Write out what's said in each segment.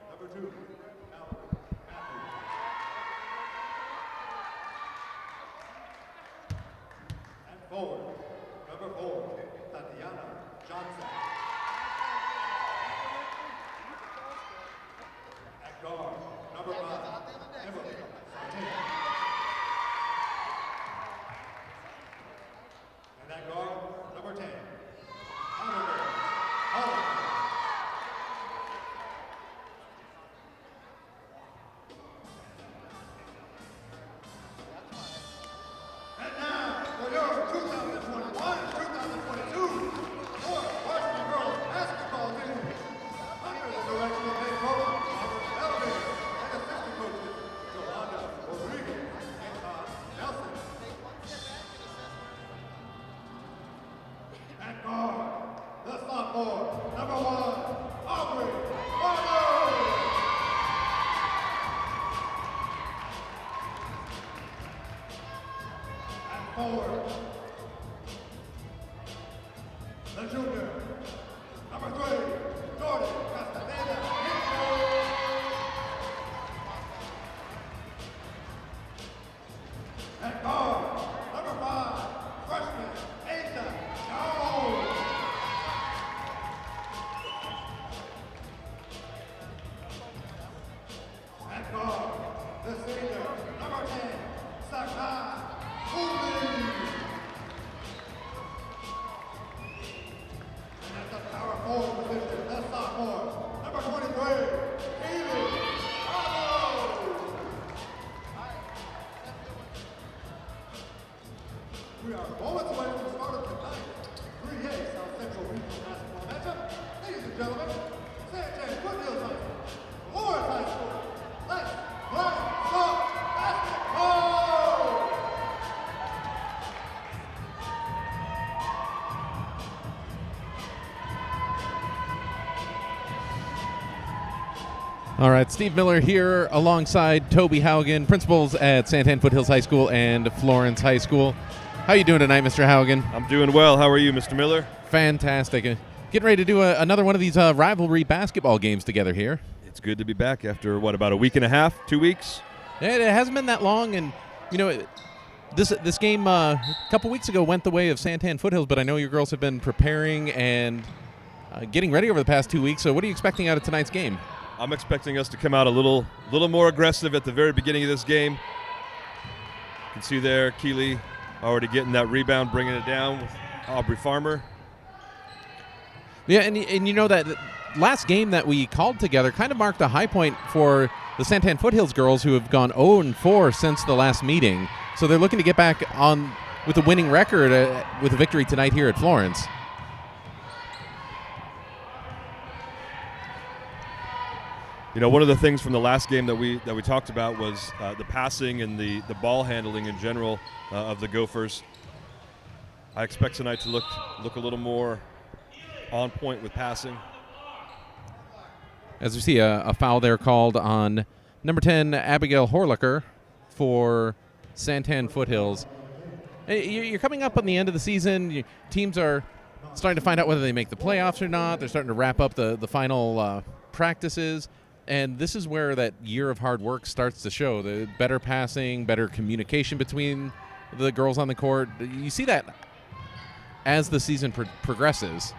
Number 2, and forward, number 4, Tatiana Johnson. At guard, number 5, Emily Sartain. And at guard, number 10, Holland. Forward, the junior, number 3, Jordan Castaneda. At guard, number 5, freshman, Asa Jones. At guard, the senior, number 10, Sakai. And at the power forward position, the sophomore, number 23, Haley Bravo. We are moments away from the start of tonight's 3A South Central Regional Basketball matchup. Ladies and gentlemen, Sanchez Woodville High School, Florence High School, let's play some basketball! All right, Steve Miller here alongside Toby Haugen, principals at Santan Foothills High School and Florence High School. How you doing tonight, Mr. Haugen? I'm doing well. How are you, Mr. Miller? Fantastic. Getting ready to do another one of these rivalry basketball games together here. It's good to be back after, about a week and a half, 2 weeks? It hasn't been that long, and, this game a couple weeks ago went the way of Santan Foothills, but I know your girls have been preparing and getting ready over the past 2 weeks, so what are you expecting out of tonight's game? I'm expecting us to come out a little more aggressive at the very beginning of this game. You can see there, Keeley already getting that rebound, bringing it down with Aubrey Farmer. Yeah, and that last game that we called together kind of marked a high point for the Santan Foothills girls, who have gone 0-4 since the last meeting. So they're looking to get back on with a winning record with a victory tonight here at Florence. One of the things from the last game that we talked about was the passing and the ball handling in general of the Gophers. I expect tonight to look a little more on point with passing. As we see a foul there called on number 10, Abigail Horlicker, for Santan Foothills. You're coming up on the end of the season. Teams are starting to find out whether they make the playoffs or not. They're starting to wrap up the final practices. And this is where that year of hard work starts to show. The better passing, better communication between the girls on the court. You see that as the season progresses.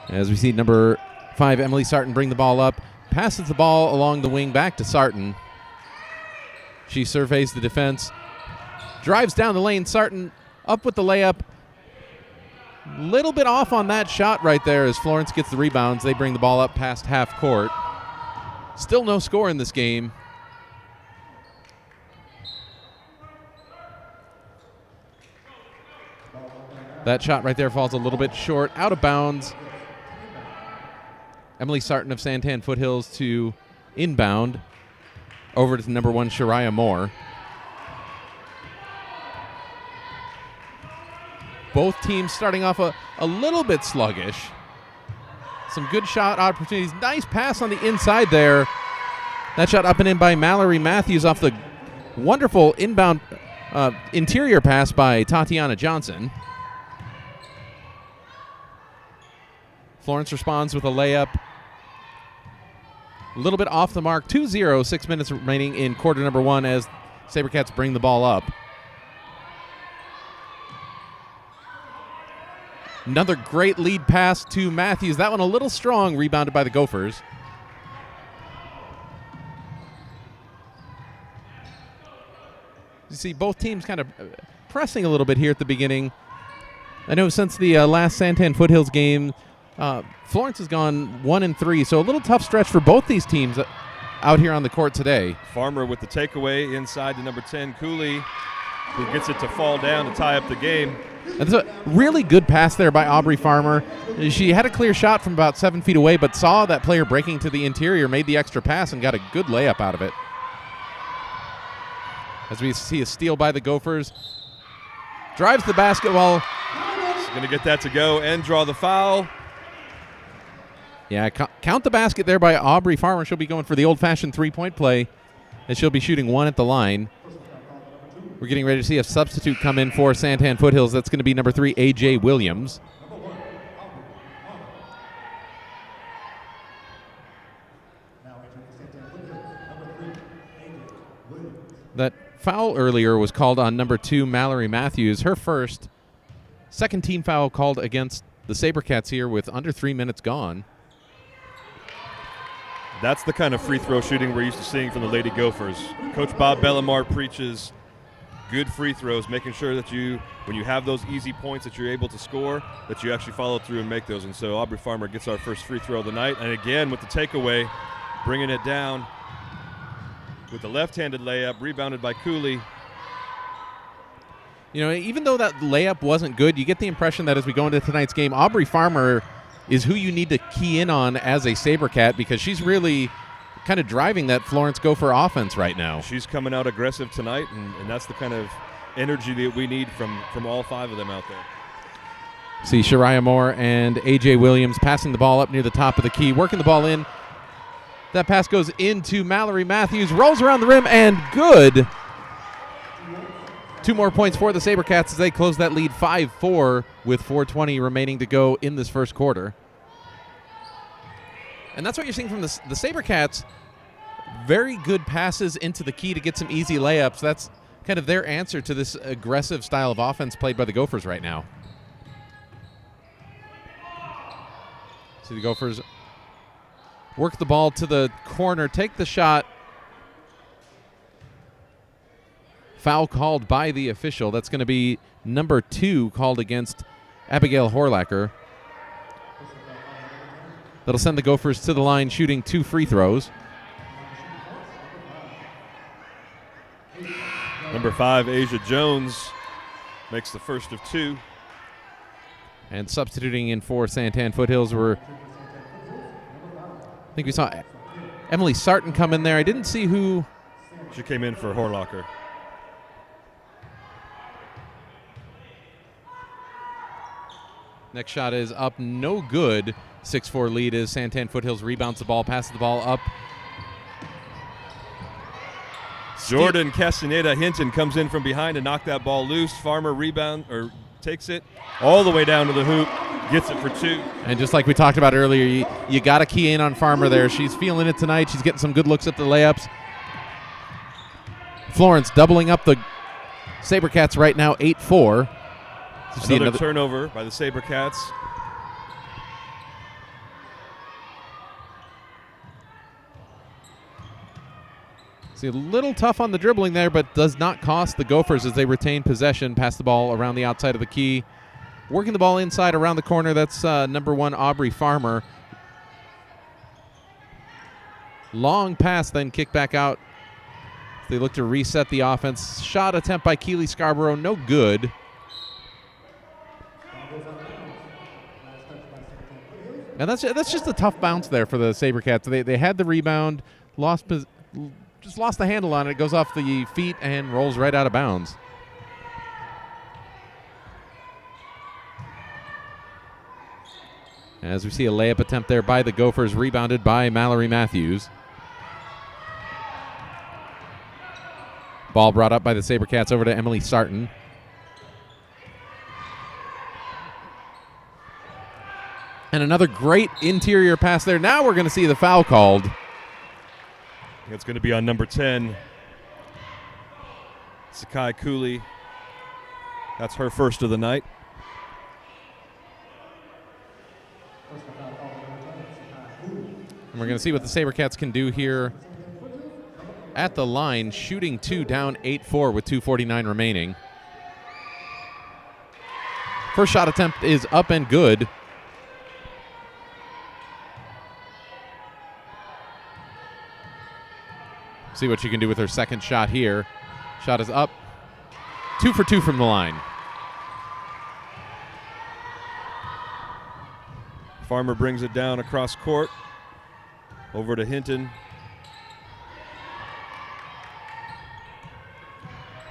As we see number 5, Emily Sarton, bring the ball up, passes the ball along the wing back to Sarton. She surveys the defense, drives down the lane. Sarton up with the layup. Little bit off on that shot right there as Florence gets the rebounds. They bring the ball up past half court. Still no score in this game. That shot right there falls a little bit short, out of bounds. Emily Sarton of Santan Foothills to inbound over to number 1, Shariah Moore. Both teams starting off a little bit sluggish. Some good shot opportunities. Nice pass on the inside there. That shot up and in by Mallory Matthews off the wonderful inbound interior pass by Tatiana Johnson. Florence responds with a layup. A little bit off the mark. 2-0, 6 minutes remaining in quarter number 1 as SaberCats bring the ball up. Another great lead pass to Matthews. That one a little strong, rebounded by the Gophers. You see both teams kind of pressing a little bit here at the beginning. I know since the last Santan Foothills game, Florence has gone 1-3, so a little tough stretch for both these teams out here on the court today. Farmer with the takeaway inside to number 10, Cooley, who gets it to fall down to tie up the game. And it's a really good pass there by Aubrey Farmer. She had a clear shot from about 7 feet away, but saw that player breaking to the interior, made the extra pass, and got a good layup out of it. As we see a steal by the Gophers. Drives the basketball. She's going to get that to go and draw the foul. Yeah, count the basket there by Aubrey Farmer. She'll be going for the old-fashioned three-point play, and she'll be shooting 1 at the line. We're getting ready to see a substitute come in for Santan Foothills. That's going to be number 3, A.J. Williams. That foul earlier was called on number 2, Mallory Matthews. Her first. Second team foul called against the SaberCats here with under 3 minutes gone. That's the kind of free throw shooting we're used to seeing from the Lady Gophers. Coach Bob Bellamar preaches good free throws, making sure that when you have those easy points that you're able to score, that you actually follow through and make those. And so Aubrey Farmer gets our first free throw of the night. And again, with the takeaway, bringing it down with the left-handed layup, rebounded by Cooley. Even though that layup wasn't good, you get the impression that as we go into tonight's game, Aubrey Farmer is who you need to key in on as a SaberCat, because she's really kind of driving that Florence Gopher offense right now. She's coming out aggressive tonight, and that's the kind of energy that we need from all 5 of them out there. See Shariah Moore and A.J. Williams passing the ball up near the top of the key, working the ball in. That pass goes into Mallory Matthews, rolls around the rim, and good. 2 more points for the SaberCats as they close that lead 5-4 with 4:20 remaining to go in this first quarter. And that's what you're seeing from the SaberCats. Very good passes into the key to get some easy layups. That's kind of their answer to this aggressive style of offense played by the Gophers right now. See the Gophers work the ball to the corner, take the shot. Foul called by the official. That's going to be number 2 called against Abigail Horlacher. That'll send the Gophers to the line shooting 2 free throws. Number 5, Asia Jones, makes the first of 2. And substituting in for Santan Foothills I think we saw Emily Sarton come in there. I didn't see who. She came in for Horlacher. Next shot is up, no good. 6-4 lead as Santan Foothills rebounds the ball, passes the ball up. Jordan Castaneda Hinton comes in from behind to knock that ball loose. Farmer takes it all the way down to the hoop, gets it for 2. And just like we talked about earlier, you got to key in on Farmer there. She's feeling it tonight. She's getting some good looks at the layups. Florence doubling up the SaberCats right now, 8-4. Another turnover by the SaberCats. See, a little tough on the dribbling there, but does not cost the Gophers as they retain possession, pass the ball around the outside of the key. Working the ball inside around the corner, that's number 1, Aubrey Farmer. Long pass, then kick back out. They look to reset the offense. Shot attempt by Keely Scarborough, no good. And that's just a tough bounce there for the SaberCats. They had the rebound, just lost the handle on it. It goes off the feet and rolls right out of bounds. As we see a layup attempt there by the Gophers, rebounded by Mallory Matthews. Ball brought up by the SaberCats over to Emily Sarton. And another great interior pass there. Now we're going to see the foul called. It's going to be on number 10, Sakai Cooley. That's her first of the night. And we're going to see what the SaberCats can do here at the line, shooting 2, down 8-4 with 2:49 remaining. First shot attempt is up and good. See what she can do with her second shot here. Shot is up. 2 for 2 from the line. Farmer brings it down across court. Over to Hinton.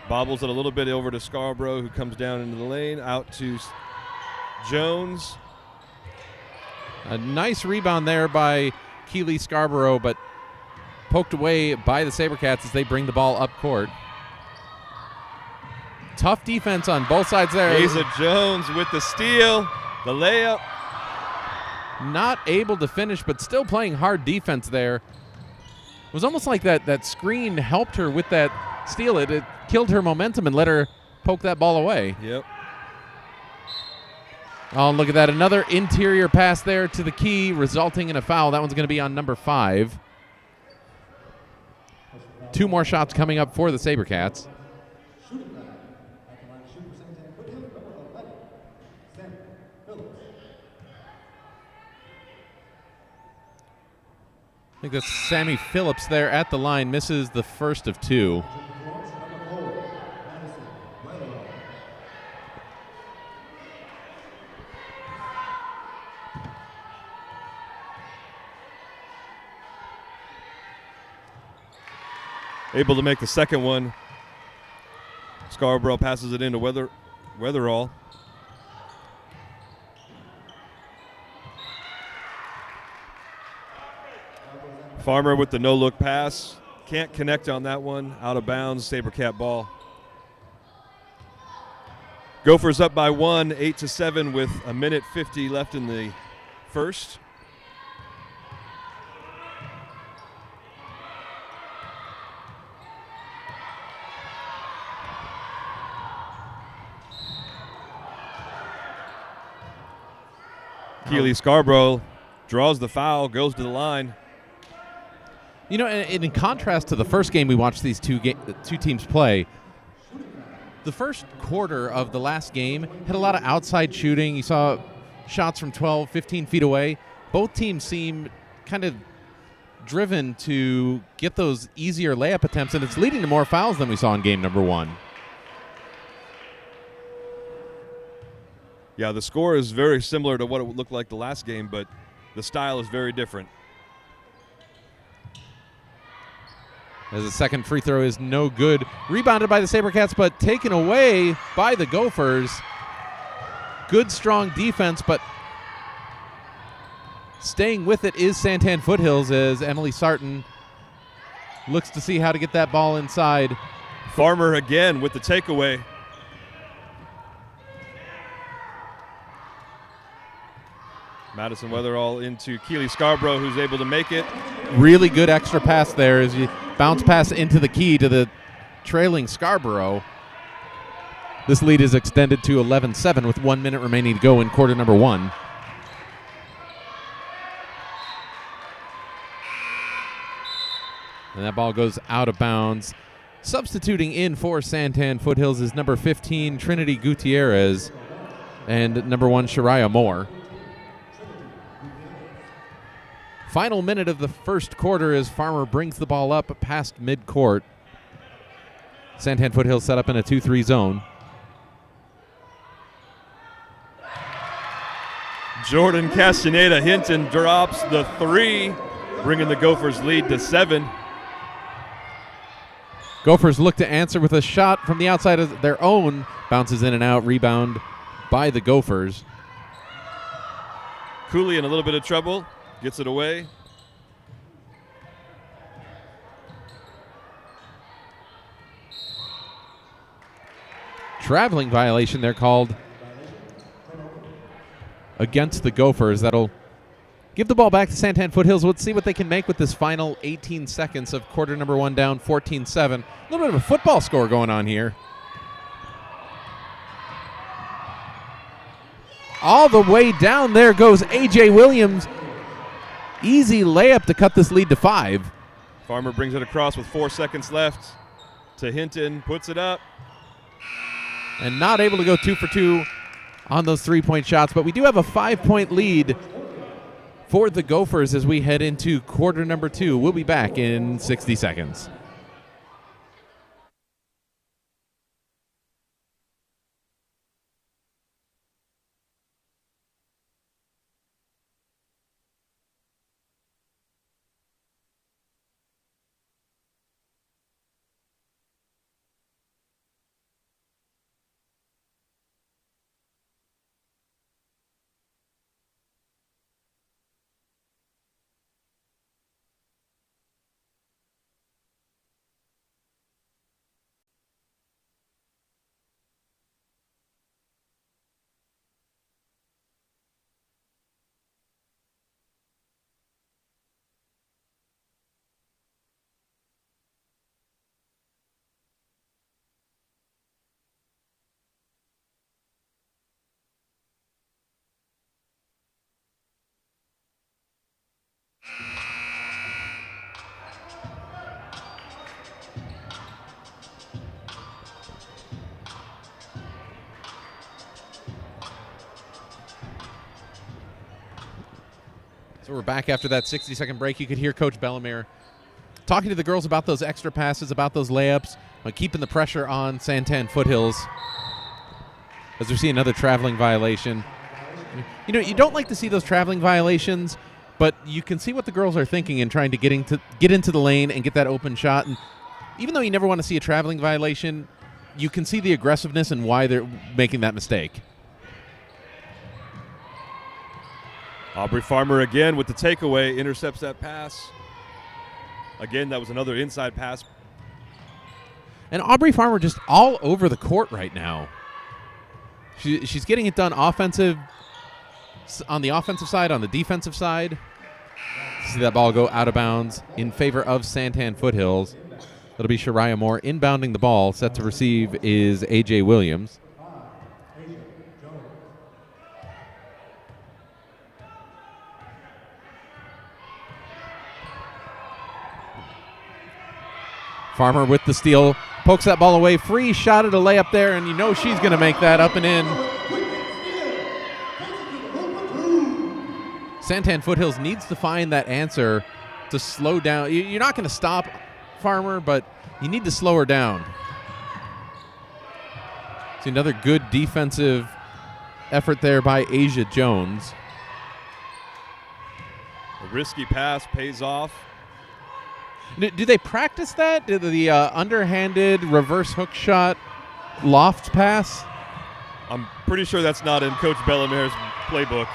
Bobbles it a little bit over to Scarborough, who comes down into the lane. Out to Jones. A nice rebound there by Keely Scarborough, but poked away by the SaberCats as they bring the ball up court. Tough defense on both sides there. Asa Jones with the steal, the layup. Not able to finish, but still playing hard defense there. It was almost like that screen helped her with that steal. It killed her momentum and let her poke that ball away. Yep. Oh, look at that. Another interior pass there to the key, resulting in a foul. That one's going to be on number 5. 2 more shots coming up for the SaberCats. I think that's Sammy Phillips there at the line, misses the first of 2. Able to make the second one. Scarborough passes it into Weatherall. Farmer with the no-look pass. Can't connect on that one. Out of bounds, SaberCat ball. Gophers up by 1, 8-7 with 1:50 left in the first. Keely Scarborough draws the foul, goes to the line. You know, and in contrast to the first game we watched these two teams play, the first quarter of the last game had a lot of outside shooting. You saw shots from 12, 15 feet away. Both teams seem kind of driven to get those easier layup attempts, and it's leading to more fouls than we saw in game number 1. Yeah, the score is very similar to what it would look like the last game, but the style is very different. As the second free throw is no good. Rebounded by the SaberCats, but taken away by the Gophers. Good, strong defense, but staying with it is Santan Foothills as Emily Sarton looks to see how to get that ball inside. Farmer again with the takeaway. Madison Weatherall into Keely Scarborough, who's able to make it. Really good extra pass there as you bounce pass into the key to the trailing Scarborough. This lead is extended to 11-7 with 1 minute remaining to go in quarter number 1. And that ball goes out of bounds. Substituting in for Santan Foothills is number 15, Trinity Gutierrez, and number 1, Shariah Moore. Final minute of the first quarter as Farmer brings the ball up past midcourt. Santan Foothills set up in a 2-3 zone. Jordan Castaneda Hinton drops the 3, bringing the Gophers lead to 7. Gophers look to answer with a shot from the outside of their own. Bounces in and out, rebound by the Gophers. Cooley in a little bit of trouble. Gets it away. Traveling violation they're called against the Gophers. That'll give the ball back to Santan Foothills. Let's see what they can make with this final 18 seconds of quarter number 1 down 14-7. A little bit of a football score going on here. All the way down there goes A.J. Williams. Easy layup to cut this lead to 5. Farmer brings it across with 4 seconds left to Hinton, puts it up. And not able to go 2 for 2 on those 3-point shots, but we do have a 5-point lead for the Gophers as we head into quarter number 2. We'll be back in 60 seconds. So we're back after that 60-second break. You could hear Coach Bellemere talking to the girls about those extra passes, about those layups, keeping the pressure on Santan Foothills as we see another traveling violation. You know, you don't like to see those traveling violations, but you can see what the girls are thinking in trying to get into the lane and get that open shot. And even though you never want to see a traveling violation, you can see the aggressiveness and why they're making that mistake. Aubrey Farmer again with the takeaway, intercepts that pass. Again, that was another inside pass. And Aubrey Farmer just all over the court right now. She's getting it done on the offensive side, on the defensive side. See that ball go out of bounds in favor of Santan Foothills. It'll be Shariah Moore inbounding the ball. Set to receive is A.J. Williams. Farmer with the steal, pokes that ball away, free shot at a layup there, and you know she's going to make that up and in. Santan Foothills needs to find that answer to slow down. You're not going to stop Farmer, but you need to slow her down. See another good defensive effort there by Asia Jones. A risky pass pays off. Do they practice that? Do the underhanded reverse hook shot loft pass? I'm pretty sure that's not in Coach Bellamare's playbook.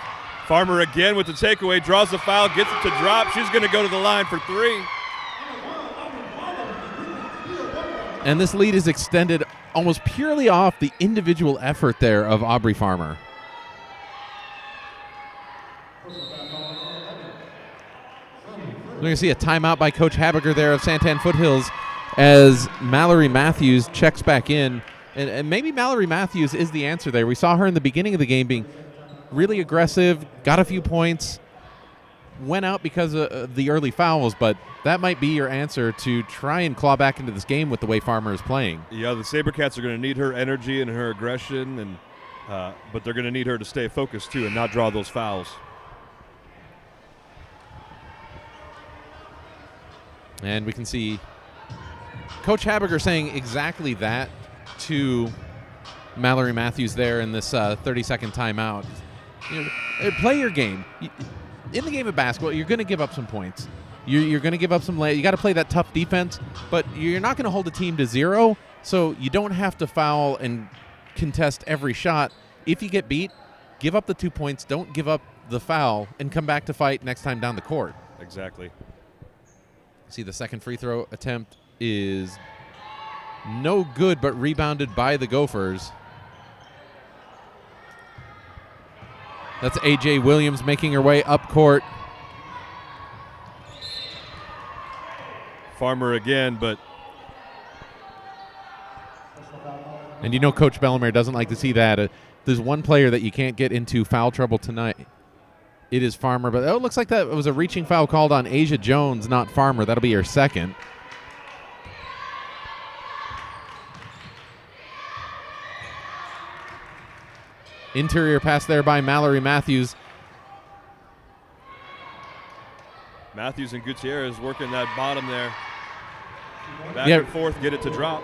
Farmer again with the takeaway, draws the foul, gets it to drop. She's going to go to the line for 3. And this lead is extended almost purely off the individual effort there of Aubrey Farmer. We're going to see a timeout by Coach Habiger there of Santan Foothills as Mallory Matthews checks back in. And maybe Mallory Matthews is the answer there. We saw her in the beginning of the game being really aggressive, got a few points, went out because of the early fouls, but that might be your answer to try and claw back into this game with the way Farmer is playing. Yeah, the SaberCats are going to need her energy and her aggression, and but they're going to need her to stay focused too and not draw those fouls. And we can see Coach Habiger saying exactly that to Mallory Matthews there in this 30-second timeout. You know, play your game. In the game of basketball, you're going to give up some points. You're going to give up some you got to play that tough defense, but you're not going to hold a team to 0, so you don't have to foul and contest every shot. If you get beat, give up the 2 points, don't give up the foul, and come back to fight next time down the court. Exactly. See, the second free throw attempt is no good, but rebounded by the Gophers. That's A.J. Williams making her way up court. Farmer again, but... And you know Coach Bellamere doesn't like to see that. There's one player that you can't get into foul trouble tonight. It is Farmer, but it looks like that was a reaching foul called on Asia Jones, not Farmer. That'll be her second. Interior pass there by Mallory Matthews. Matthews and Gutierrez working that bottom there. Back Yeah. and forth, get it to drop.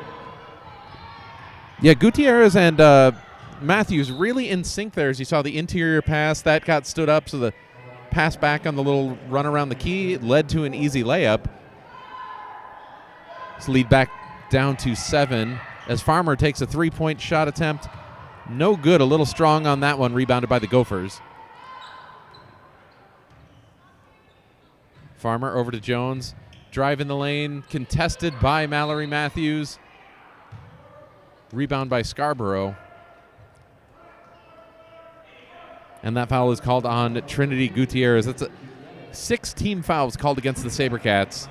Yeah, Gutierrez and Matthews really in sync there as you saw the interior pass. That got stood up, so the pass back on the little run around the key led to an easy layup. This lead back down to 7 as Farmer takes a 3-point shot attempt. No good, a little strong on that one, rebounded by the Gophers. Farmer over to Jones. Drive in the lane, contested by Mallory Matthews. Rebound by Scarborough. And that foul is called on Trinity Gutierrez. That's 6 team fouls called against the SaberCats.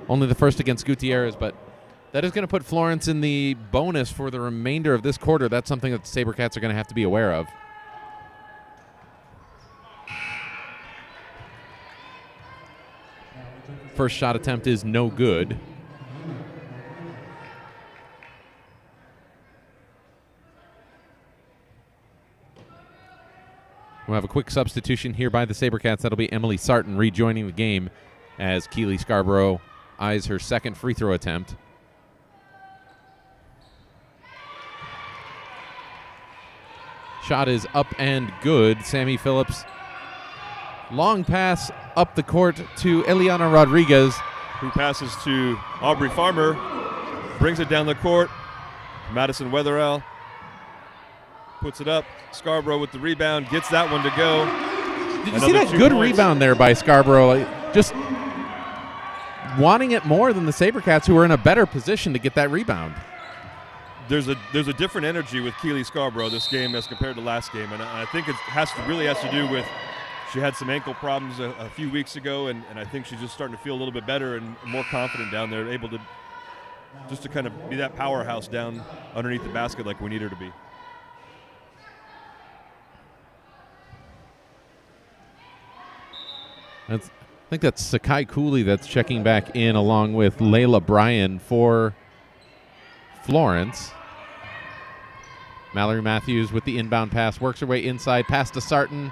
Only the first against Gutierrez, but that is going to put Florence in the bonus for the remainder of this quarter. That's something that the SaberCats are going to have to be aware of. First shot attempt is no good. We'll have a quick substitution here by the SaberCats. That'll be Emily Sarton rejoining the game as Keely Scarborough eyes her second free throw attempt. Shot is up and good. Sammy Phillips. Long pass up the court to Eliana Rodriguez. Who passes to Aubrey Farmer. Brings it down the court. Madison Weatherell puts it up. Scarborough with the rebound. Gets that one to go. Did you see that good points. rebound there by Scarborough? Just wanting it more than the SaberCats, who were in a better position to get that rebound. There's a different energy with Keely Scarborough this game as compared to last game, and I think it really has to do with she had some ankle problems a few weeks ago, and I think she's just starting to feel a little bit better and more confident down there, able to just to kind of be that powerhouse down underneath the basket like we need her to be. think that's Sakai Cooley that's checking back in along with Layla Bryan for Florence. Mallory Matthews with the inbound pass, works her way inside, pass to Sarton.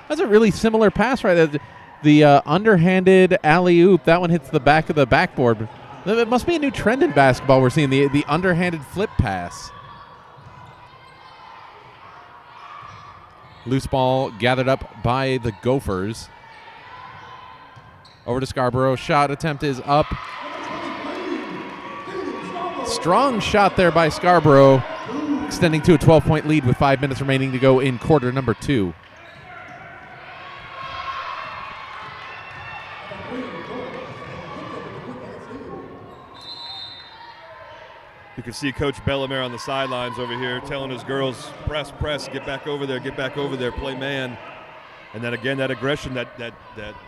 That's a really similar pass right there. The underhanded alley-oop, that one hits the back of the backboard. It must be a new trend in basketball we're seeing, the underhanded flip pass. Loose ball gathered up by the Gophers. Over to Scarborough. Shot attempt is up. Strong shot there by Scarborough, extending to a 12-point lead with 5 minutes remaining to go in quarter number 2. You can see Coach Bellemare on the sidelines over here telling his girls, press, get back over there, play man. And then again, that aggression, that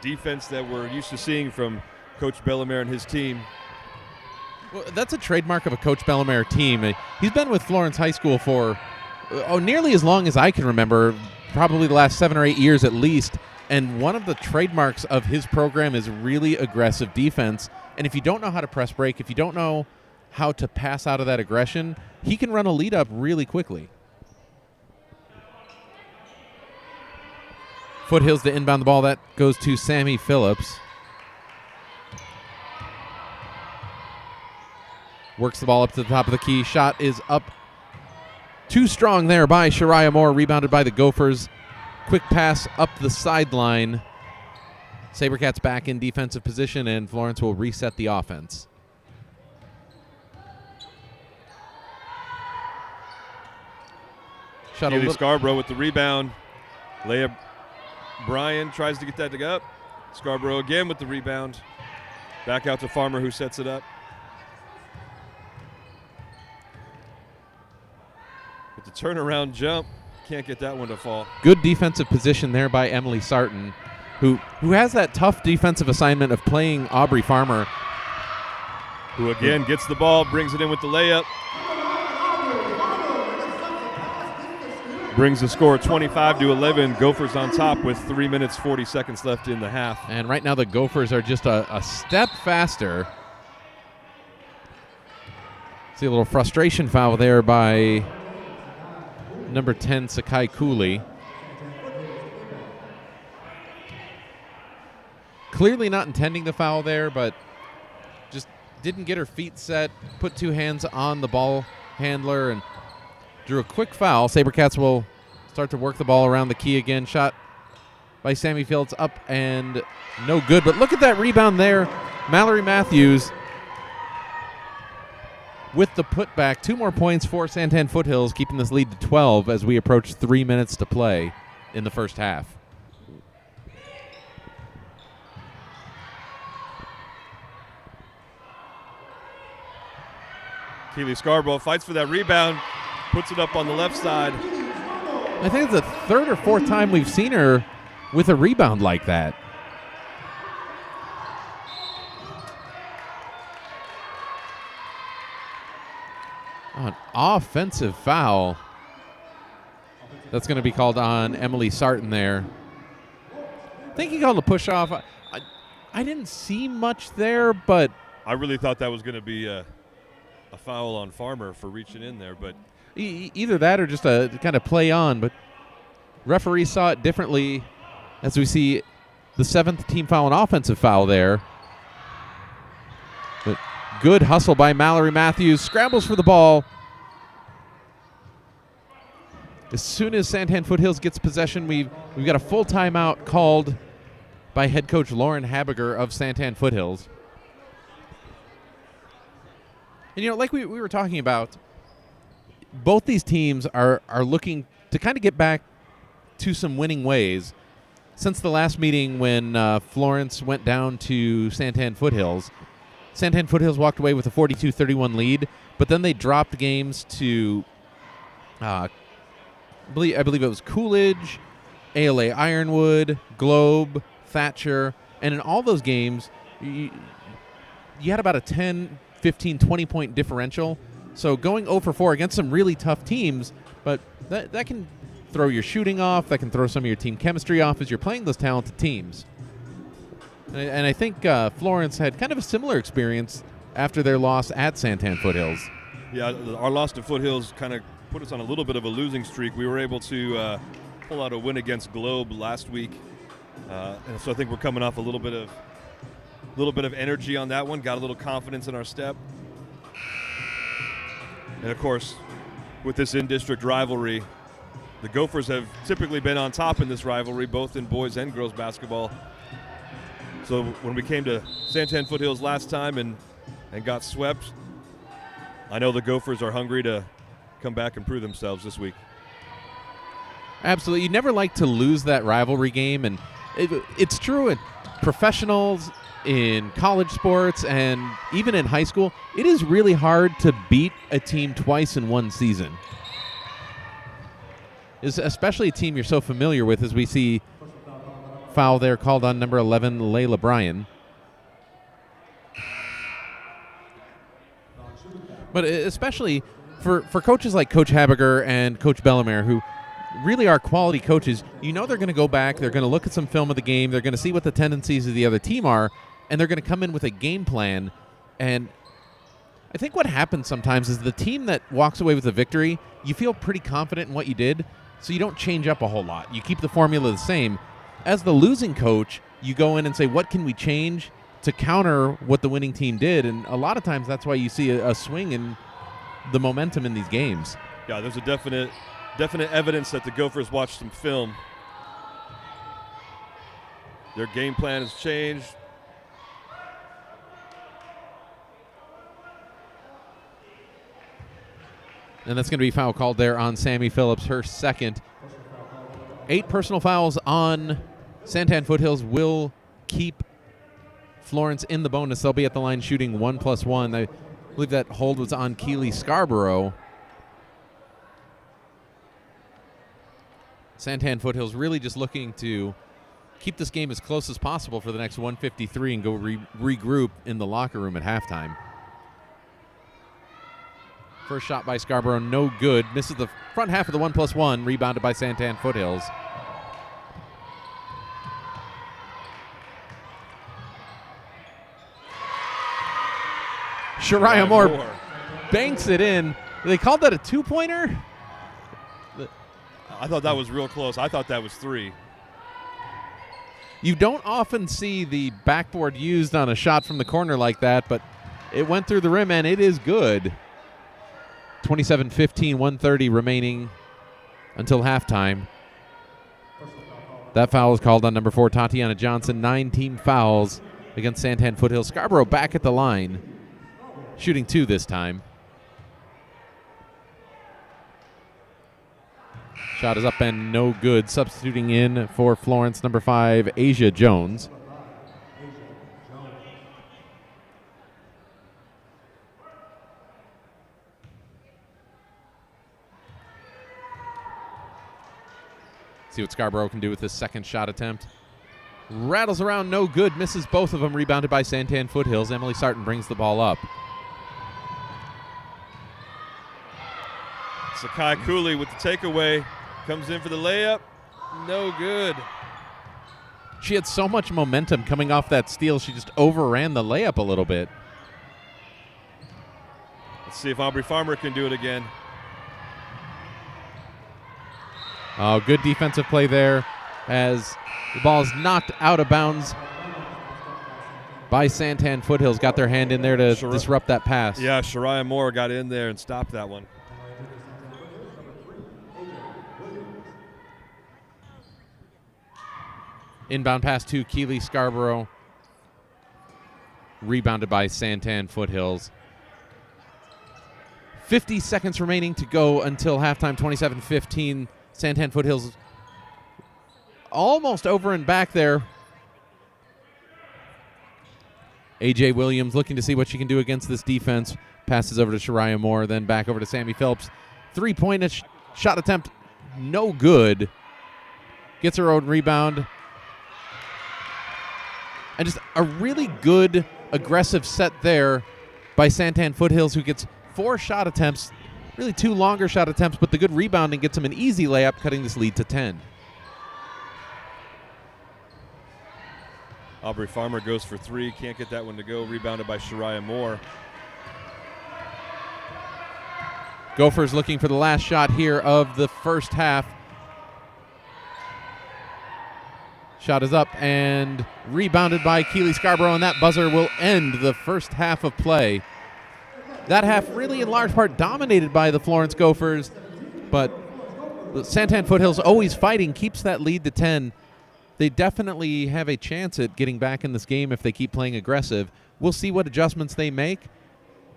defense that we're used to seeing from Coach Bellemare and his team. Well, that's a trademark of a Coach Bellemare team. He's been with Florence High School for nearly as long as I can remember, probably the last 7 or 8 years at least. And one of the trademarks of his program is really aggressive defense. And if you don't know how to press break, if you don't know how to pass out of that aggression, he can run a lead up really quickly. Foothills to inbound the ball. That goes to Sammy Phillips. Works the ball up to the top of the key. Shot is up. Too strong there by Shariah Moore. Rebounded by the Gophers. Quick pass up the sideline. SaberCats back in defensive position, and Florence will reset the offense. Keely Scarborough with the rebound. Leah Bryan tries to get that to go up. Scarborough again with the rebound. Back out to Farmer, who sets it up. With the turnaround jump, can't get that one to fall. Good defensive position there by Emily Sarton, who has that tough defensive assignment of playing Aubrey Farmer. Who again gets the ball, brings it in with the layup. Brings the score 25-11. Gophers on top with 3 minutes, 40 seconds left in the half. And right now the Gophers are just a step faster. See a little frustration foul there by number 10, Sakai Cooley. Clearly not intending the foul there, but just didn't get her feet set, put two hands on the ball handler, and drew a quick foul. SaberCats will start to work the ball around the key again. Shot by Sammy Fields up and no good. But look at that rebound there. Mallory Matthews with the putback. 2 more points for Santan Foothills, keeping this lead to 12 as we approach 3 minutes to play in the first half. Keely Scarborough fights for that rebound. Puts it up on the left side. I think it's the 3rd or 4th time we've seen her with a rebound like that. Oh, an offensive foul. That's going to be called on Emily Sarton there. I think he called a push off. I didn't see much there, but I really thought that was going to be a foul on Farmer for reaching in there, but either that or just a kind of play on, but referee saw it differently as we see the 7th team foul, an offensive foul there. But good hustle by Mallory Matthews, scrambles for the ball. As soon as Santan Foothills gets possession, we've got a full timeout called by head coach Lauren Habiger of Santan Foothills. And, you know, like we were talking about, both these teams are looking to kind of get back to some winning ways. Since the last meeting when Florence went down to Santan Foothills, Santan Foothills walked away with a 42-31 lead, but then they dropped games to, I believe it was Coolidge, ALA Ironwood, Globe, Thatcher, and in all those games, you had about a 10, 15, 20-point differential. So going 0 for 4 against some really tough teams, but that can throw your shooting off, that can throw some of your team chemistry off as you're playing those talented teams. And I think Florence had kind of a similar experience after their loss at Santan Foothills. Yeah, our loss to Foothills kind of put us on a little bit of a losing streak. We were able to pull out a win against Globe last week, and so I think we're coming off a little bit of energy on that one. Got a little confidence in our step, and of course, with this in-district rivalry, the Gophers have typically been on top in this rivalry, both in boys and girls basketball. So when we came to Santan Foothills last time and got swept, I know the Gophers are hungry to come back and prove themselves this week. Absolutely. You never like to lose that rivalry game, and it's true in professionals, in college sports, and even in high school. It is really hard to beat a team twice in one season, especially a team you're so familiar with, as we see foul there called on number 11, Layla Bryan. But especially for coaches like Coach Habiger and Coach Bellemare, who really are quality coaches, you know they're going to go back, they're going to look at some film of the game, they're going to see what the tendencies of the other team are, and they're going to come in with a game plan. And I think what happens sometimes is the team that walks away with a victory, you feel pretty confident in what you did, so you don't change up a whole lot. You keep the formula the same. As the losing coach, you go in and say, what can we change to counter what the winning team did? And a lot of times that's why you see a swing in the momentum in these games. Yeah, there's a definite evidence that the Gophers watched some film. Their game plan has changed. And that's going to be foul called there on Sammy Phillips, her second. 8 personal fouls on Santan Foothills will keep Florence in the bonus. They'll be at the line shooting 1+1. I believe that hold was on Keely Scarborough. Santan Foothills really just looking to keep this game as close as possible for the next 153 and go regroup in the locker room at halftime. First shot by Scarborough, no good. Misses the front half of the 1+1, rebounded by Santan Foothills. Shariah Moore banks it in. They called that a two-pointer? I thought that was real close. I thought that was 3. You don't often see the backboard used on a shot from the corner like that, but it went through the rim, and it is good. 27-15, 1:30 remaining until halftime. That foul is called on number 4, Tatiana Johnson. 9 team fouls against Santan Foothills. Scarborough back at the line, shooting 2 this time. Shot is up and no good. Substituting in for Florence, number 5, Asia Jones. See what Scarborough can do with this second shot attempt. Rattles around, no good. Misses both of them. Rebounded by Santan Foothills. Emily Sarton brings the ball up. Sakai Cooley with the takeaway. Comes in for the layup. No good. She had so much momentum coming off that steal, she just overran the layup a little bit. Let's see if Aubrey Farmer can do it again. Oh, good defensive play there as the ball is knocked out of bounds by Santan Foothills. Got their hand in there to disrupt that pass. Yeah, Shariah Moore got in there and stopped that one. Inbound pass to Keely Scarborough. Rebounded by Santan Foothills. 50 seconds remaining to go until halftime, 27-15. Santan Foothills almost over and back there. A.J. Williams looking to see what she can do against this defense. Passes over to Shariah Moore, then back over to Sammy Phillips. Three-point shot attempt, no good. Gets her own rebound. And just a really good aggressive set there by Santan Foothills, who gets 4 shot attempts really 2 longer shot attempts, but the good rebounding gets him an easy layup, cutting this lead to 10. Aubrey Farmer goes for 3, can't get that one to go, rebounded by Shariah Moore. Gophers looking for the last shot here of the first half. Shot is up and rebounded by Keely Scarborough, and that buzzer will end the first half of play. That half really in large part dominated by the Florence Gophers, but the Santan Foothills always fighting, keeps that lead to 10. They definitely have a chance at getting back in this game if they keep playing aggressive. We'll see what adjustments they make.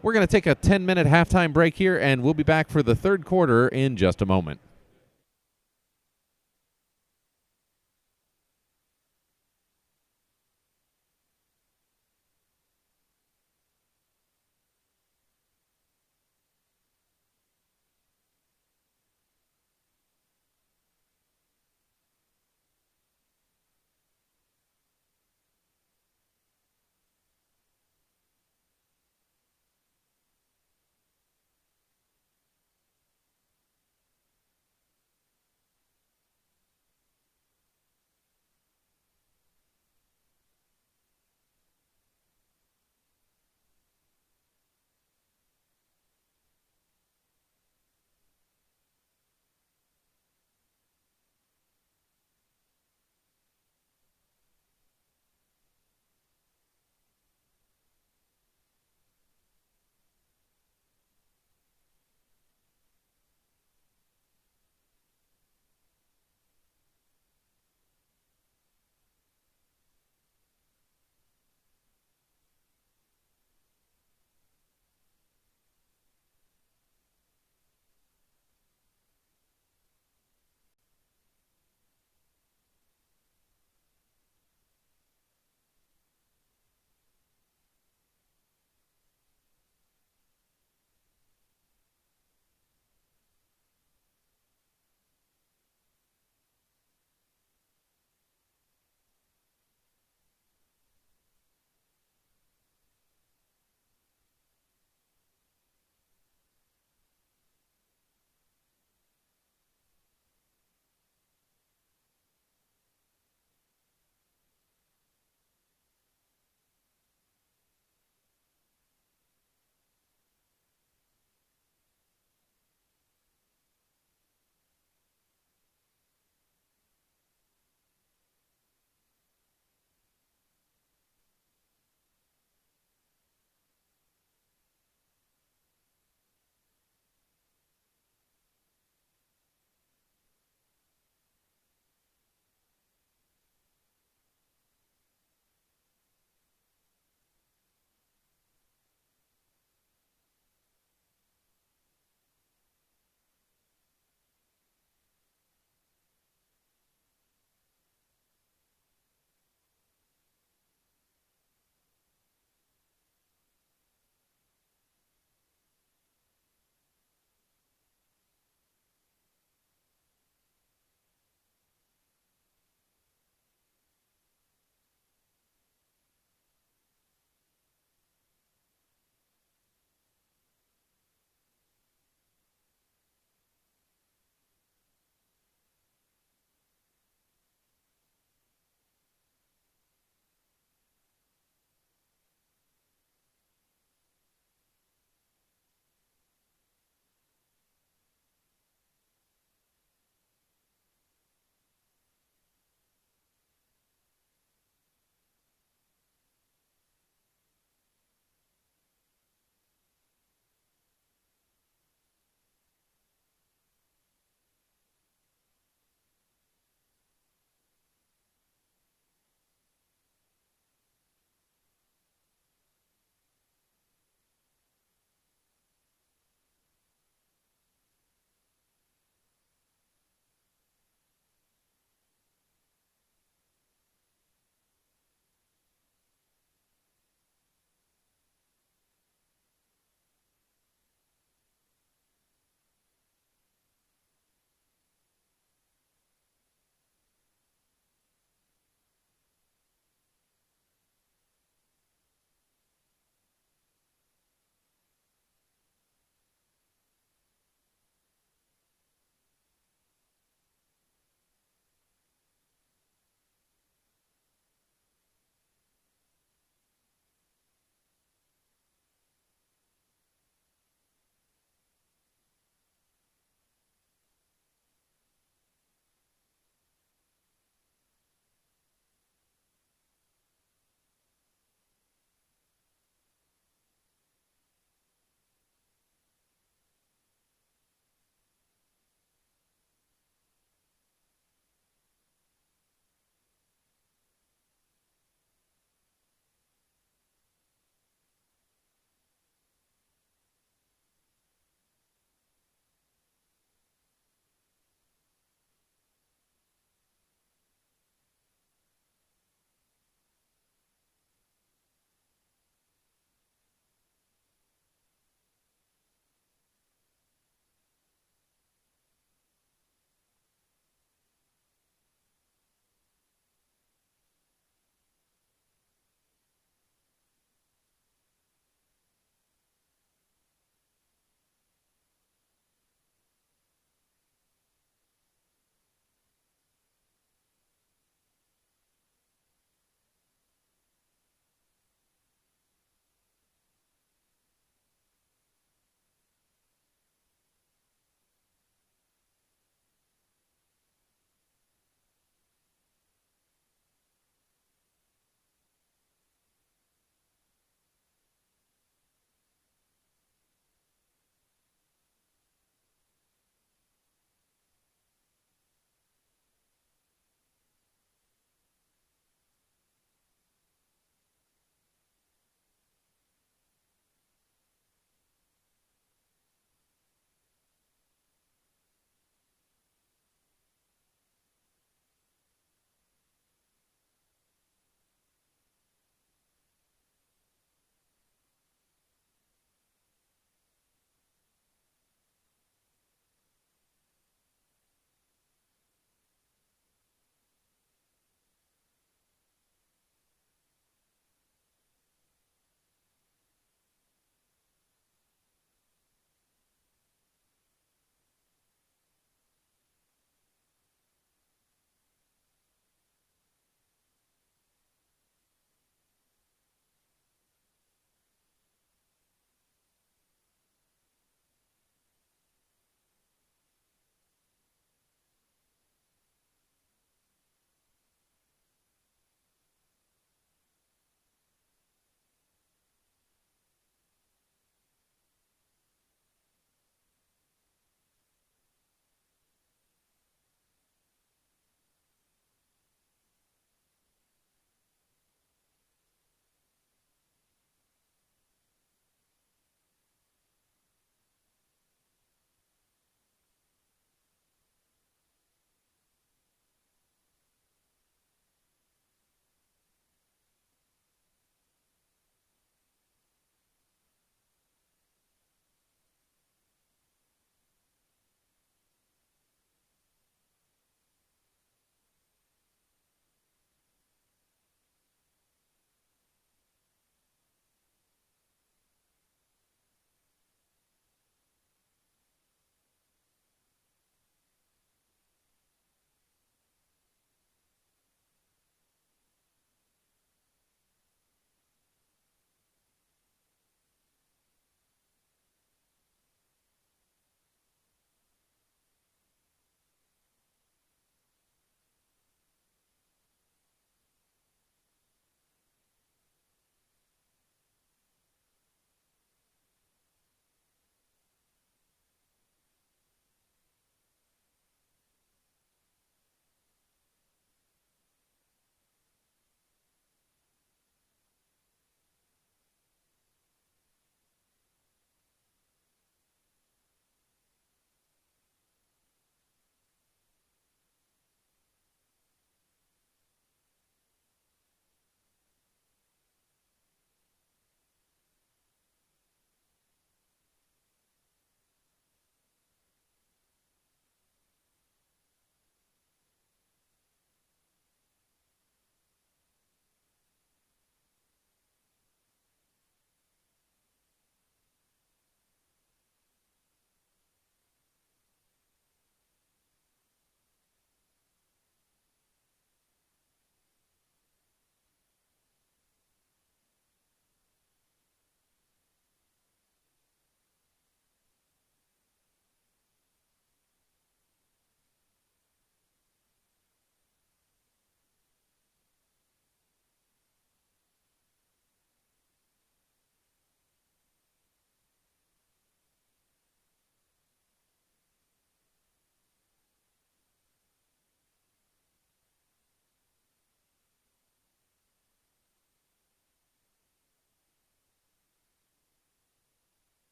We're going to take a 10-minute halftime break here, and we'll be back for the third quarter in just a moment.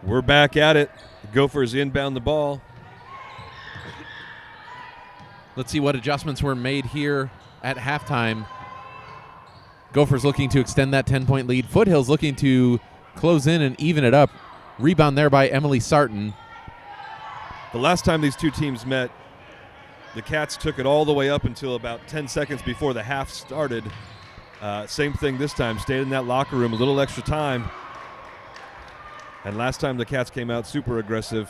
We're back at it. The Gophers inbound the ball. Let's see what adjustments were made here at halftime. Gophers looking to extend that 10-point lead. Foothills looking to close in and even it up. Rebound there by Emily Sarton. The last time these two teams met, the Cats took it all the way up until about 10 seconds before the half started. Same thing this time. Stayed in that locker room a little extra time. And last time the Cats came out super aggressive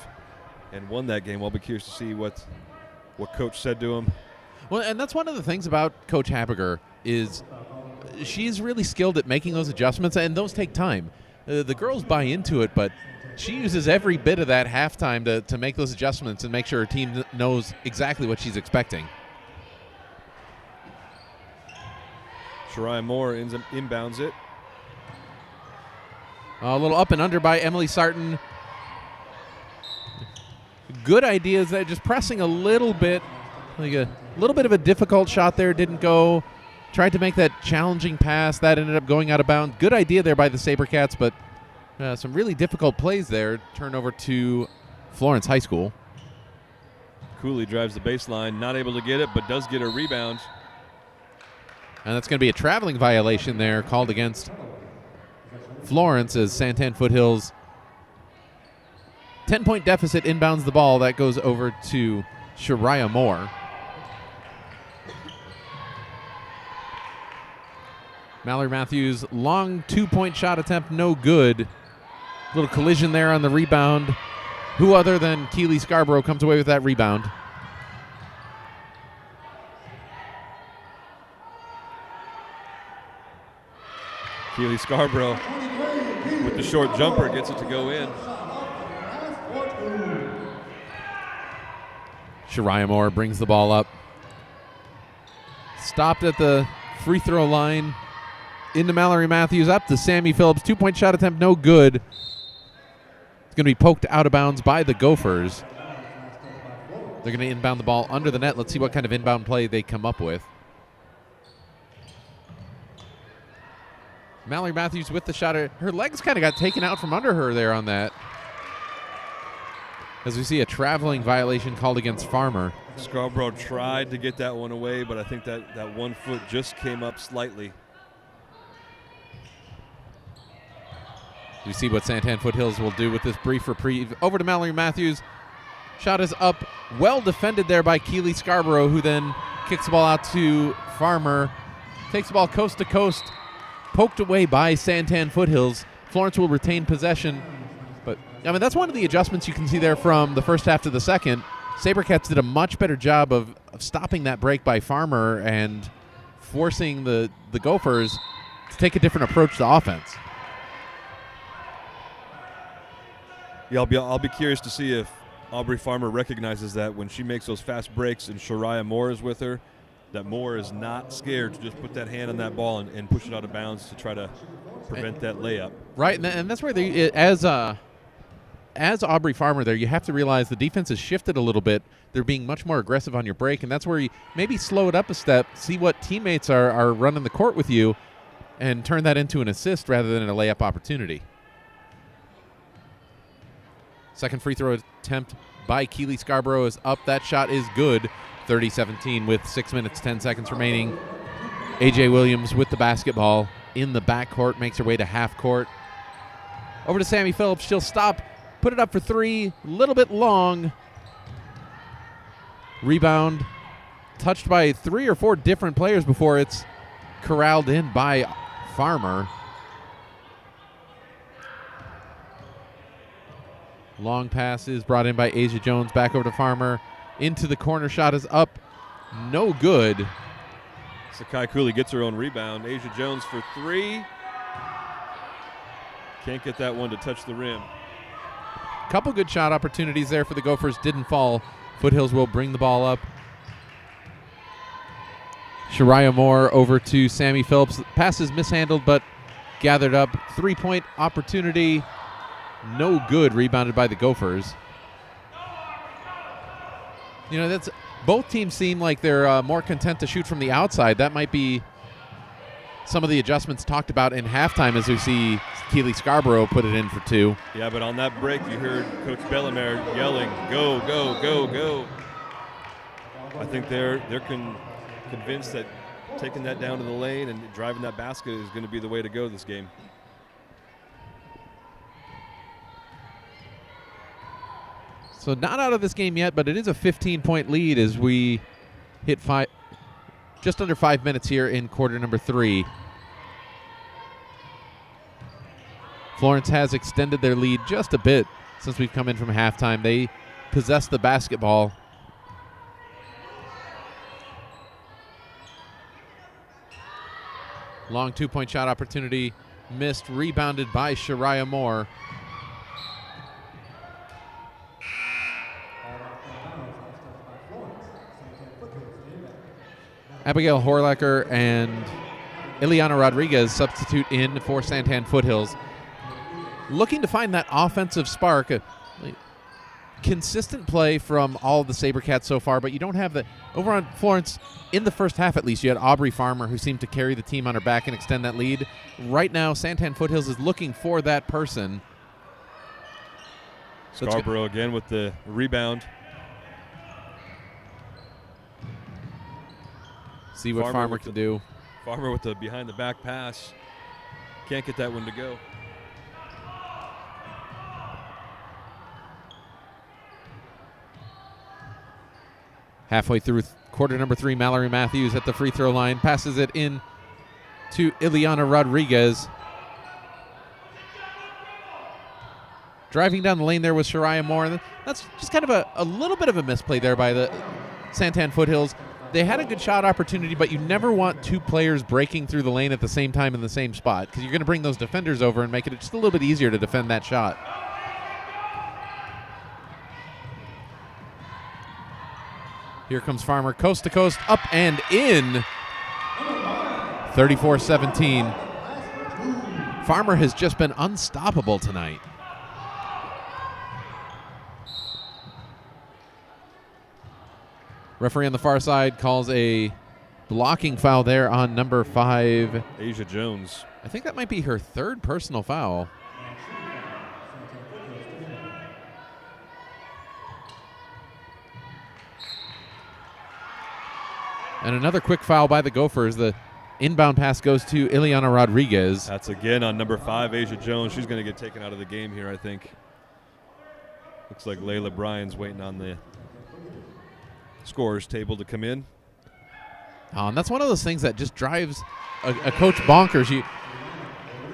and won that game. I'll be curious to see what Coach said to him. Well, and that's one of the things about Coach Habiger is she's really skilled at making those adjustments, and those take time. The girls buy into it, but she uses every bit of that halftime to make those adjustments and make sure her team knows exactly what she's expecting. Shariah Moore inbounds it. A little up and under by Emily Sarton. Good ideas there, just pressing a little bit. Like a little bit of a difficult shot there, didn't go. Tried to make that challenging pass. That ended up going out of bounds. Good idea there by the SaberCats, but some really difficult plays there. Turnover to Florence High School. Cooley drives the baseline, not able to get it, but does get a rebound. And that's going to be a traveling violation there called against Florence as Santan Foothills 10-point deficit inbounds the ball. That goes over to Shariah Moore. Mallory Matthews, long 2-point shot attempt, no good. Little collision there on the rebound. Who other than Keely Scarborough comes away with that rebound? Keely Scarborough with the short jumper gets it to go in. Shariah Moore brings the ball up. Stopped at the free throw line. Into Mallory Matthews, up to Sammy Phillips. 2-point shot attempt, no good. It's going to be poked out of bounds by the Gophers. They're going to inbound the ball under the net. Let's see what kind of inbound play they come up with. Mallory Matthews with the shot. Her legs kind of got taken out from under her there on that. As we see a traveling violation called against Farmer. Scarborough tried to get that one away, but I think that 1 foot just came up slightly. We see what Santan Foothills will do with this brief reprieve. Over to Mallory Matthews. Shot is up. Well defended there by Keely Scarborough, who then kicks the ball out to Farmer. Takes the ball coast to coast. Poked away by Santan Foothills. Florence will retain possession. But, I mean, that's one of the adjustments you can see there from the first half to the second. SaberCats did a much better job of stopping that break by Farmer and forcing the Gophers to take a different approach to offense. Yeah, I'll be curious to see if Aubrey Farmer recognizes that when she makes those fast breaks and Shariah Moore is with her, that Moore is not scared to just put that hand on that ball and push it out of bounds to try to prevent that layup. Right, and that's where as Aubrey Farmer there, you have to realize the defense has shifted a little bit. They're being much more aggressive on your break, and that's where you maybe slow it up a step, see what teammates are running the court with you, and turn that into an assist rather than a layup opportunity. Second free throw attempt by Keely Scarborough is up. That shot is good. 30-17 with 6 minutes, 10 seconds remaining. A.J. Williams with the basketball in the backcourt, makes her way to half court. Over to Sammy Phillips. She'll stop, put it up for three. A little bit long. Rebound touched by 3 or 4 different players before it's corralled in by Farmer. Long pass is brought in by Asia Jones. Back over to Farmer. Into the corner. Shot is up. No good. Sakai Cooley gets her own rebound. Asia Jones for 3. Can't get that one to touch the rim. Couple good shot opportunities there for the Gophers. Didn't fall. Foothills will bring the ball up. Shariah Moore over to Sammy Phillips. Pass is mishandled but gathered up. 3-point opportunity. No good. Rebounded by the Gophers. You know, that's both teams seem like they're more content to shoot from the outside. That might be some of the adjustments talked about in halftime as we see Keeley Scarborough put it in for 2. Yeah, but on that break, you heard Coach Bellemare yelling, "Go, go, go, go!" I think they're convinced that taking that down to the lane and driving that basket is going to be the way to go this game. So not out of this game yet, but it is a 15-point lead as we hit just under 5 minutes here in quarter number 3. Florence has extended their lead just a bit since we've come in from halftime. They possess the basketball. Long 2-point shot opportunity missed, rebounded by Shariah Moore. Abigail Horlacher and Ileana Rodriguez substitute in for Santan Foothills. Looking to find that offensive spark. Consistent play from all of the SaberCats so far, but you don't have the over on Florence in the first half. At least you had Aubrey Farmer, who seemed to carry the team on her back and extend that lead. Right now, Santan Foothills is looking for that person. Scarborough again with the rebound. See what Farmer can do. Farmer with the behind the back pass. Can't get that one to go. Halfway through quarter number 3, Mallory Matthews at the free throw line. Passes it in to Ileana Rodriguez. Driving down the lane there was Shariah Moore. That's just kind of a little bit of a misplay there by the Santan Foothills. They had a good shot opportunity, but you never want 2 players breaking through the lane at the same time in the same spot, because you're going to bring those defenders over and make it just a little bit easier to defend that shot. Here comes Farmer, coast to coast, up and in. 34-17. Farmer has just been unstoppable tonight. Referee on the far side calls a blocking foul there on number 5. Asia Jones. I think that might be her 3rd personal foul. And another quick foul by the Gophers. The inbound pass goes to Ileana Rodriguez. That's again on number 5, Asia Jones. She's going to get taken out of the game here, I think. Looks like Layla Bryan's waiting on the scorer's table to come in. And that's one of those things that just drives a coach bonkers.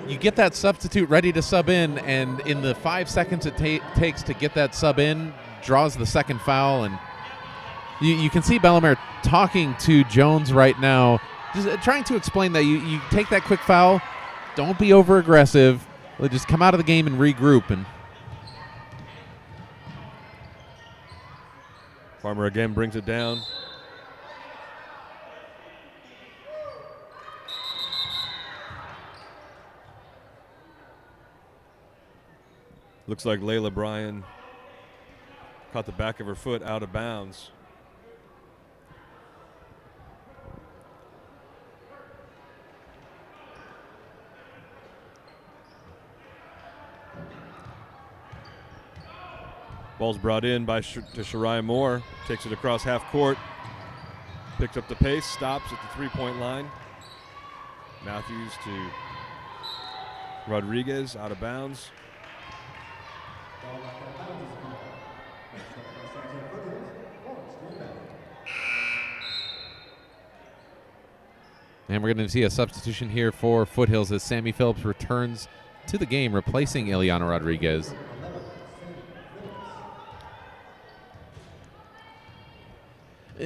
You get that substitute ready to sub in, and in the 5 seconds it takes to get that sub in, draws the second foul, and you can see Bellemare talking to Jones right now, just trying to explain that you take that quick foul, don't be over aggressive, just come out of the game and regroup. And Farmer again brings it down. Looks like Layla Bryan caught the back of her foot out of bounds. Ball's brought in to Shariah Moore. Takes it across half court. Picks up the pace. Stops at the 3-point line. Matthews to Rodriguez, out of bounds. And we're going to see a substitution here for Foothills as Sammy Phillips returns to the game, replacing Ileana Rodriguez.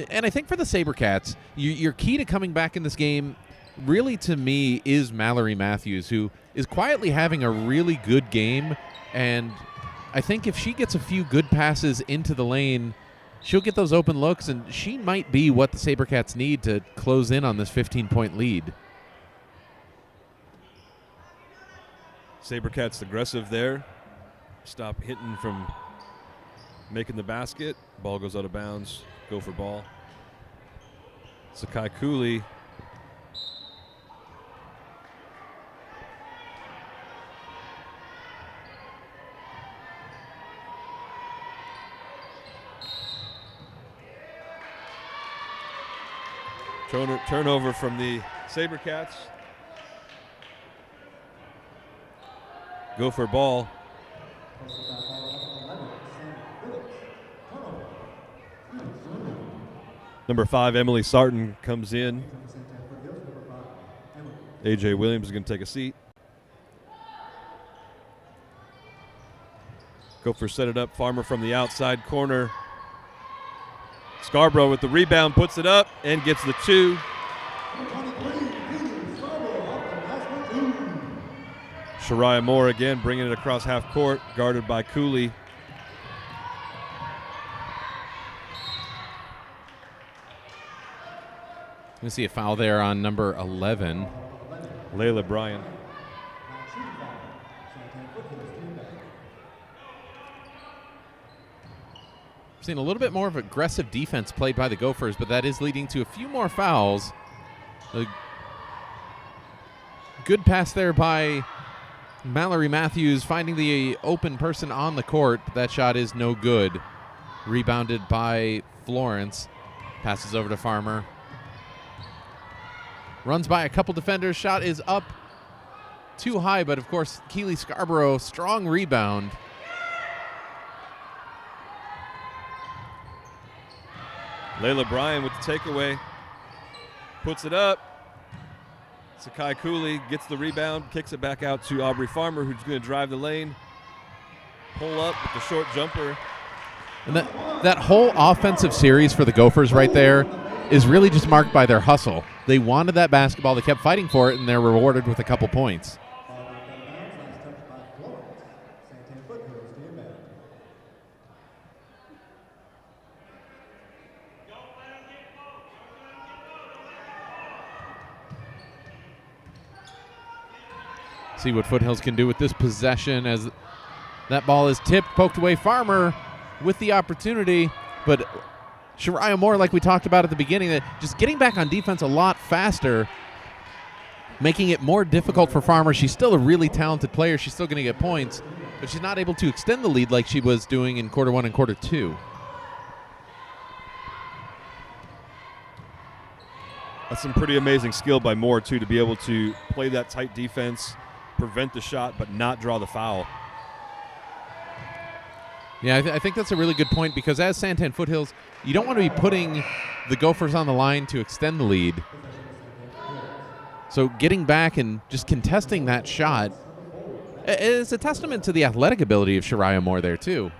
And I think for the SaberCats, your key to coming back in this game, really to me, is Mallory Matthews, who is quietly having a really good game. And I think if she gets a few good passes into the lane, she'll get those open looks, and she might be what the SaberCats need to close in on this 15-point lead. SaberCats aggressive there. Stop hitting from making the basket. Ball goes out of bounds. Go for ball. Sakai Cooley. Turnover from the SaberCats. Gopher ball. Number 5, Emily Sarton comes in. A.J. Williams is going to take a seat. Gophers set it up. Farmer from the outside corner. Scarborough with the rebound, puts it up and gets the 2. Shariah Moore again bringing it across half court, guarded by Cooley. We see a foul there on number 11. Layla Bryan. We've seen a little bit more of aggressive defense played by the Gophers, but that is leading to a few more fouls. A good pass there by Mallory Matthews, finding the open person on the court, but that shot is no good. Rebounded by Florence. Passes over to Farmer. Runs by a couple defenders. Shot is up too high, but of course, Keely Scarborough, strong rebound. Layla Bryan with the takeaway. Puts it up. Sakai Cooley gets the rebound, kicks it back out to Aubrey Farmer, who's going to drive the lane. Pull up with the short jumper. And that whole offensive series for the Gophers right there is really just marked by their hustle. They wanted that basketball. They kept fighting for it, and they're rewarded with a couple points. See what Foothills can do with this possession as that ball is tipped, poked away. Farmer with the opportunity, but Shariah Moore, like we talked about at the beginning, that just getting back on defense a lot faster, making it more difficult for Farmer. She's still a really talented player. She's still going to get points, but she's not able to extend the lead like she was doing in quarter 1 and quarter 2. That's some pretty amazing skill by Moore, too, to be able to play that tight defense, prevent the shot, but not draw the foul. Yeah, I think that's a really good point, because as Santan Foothills, you don't want to be putting the Gophers on the line to extend the lead. So getting back and just contesting that shot is a testament to the athletic ability of Shariah Moore there, too.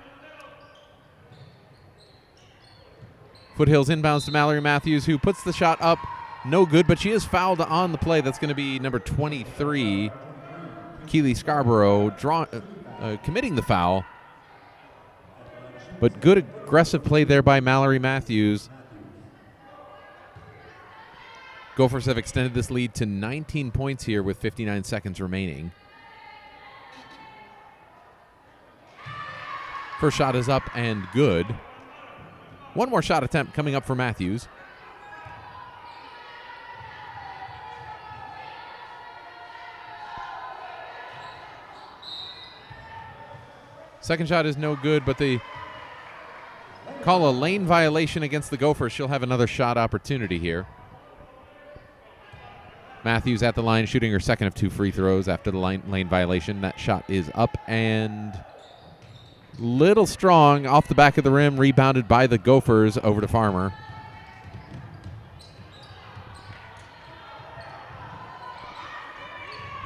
Foothills inbounds to Mallory Matthews, who puts the shot up. No good, but she is fouled on the play. That's going to be number 23, Keely Scarborough, committing the foul. But good aggressive play there by Mallory Matthews. Gophers have extended this lead to 19 points here with 59 seconds remaining. First shot is up and good. One more shot attempt coming up for Matthews. Second shot is no good, but they call a lane violation against the Gophers. She'll have another shot opportunity here. Matthews at the line, shooting her second of 2 free throws after the lane violation. That shot is up and little strong off the back of the rim, rebounded by the Gophers over to Farmer.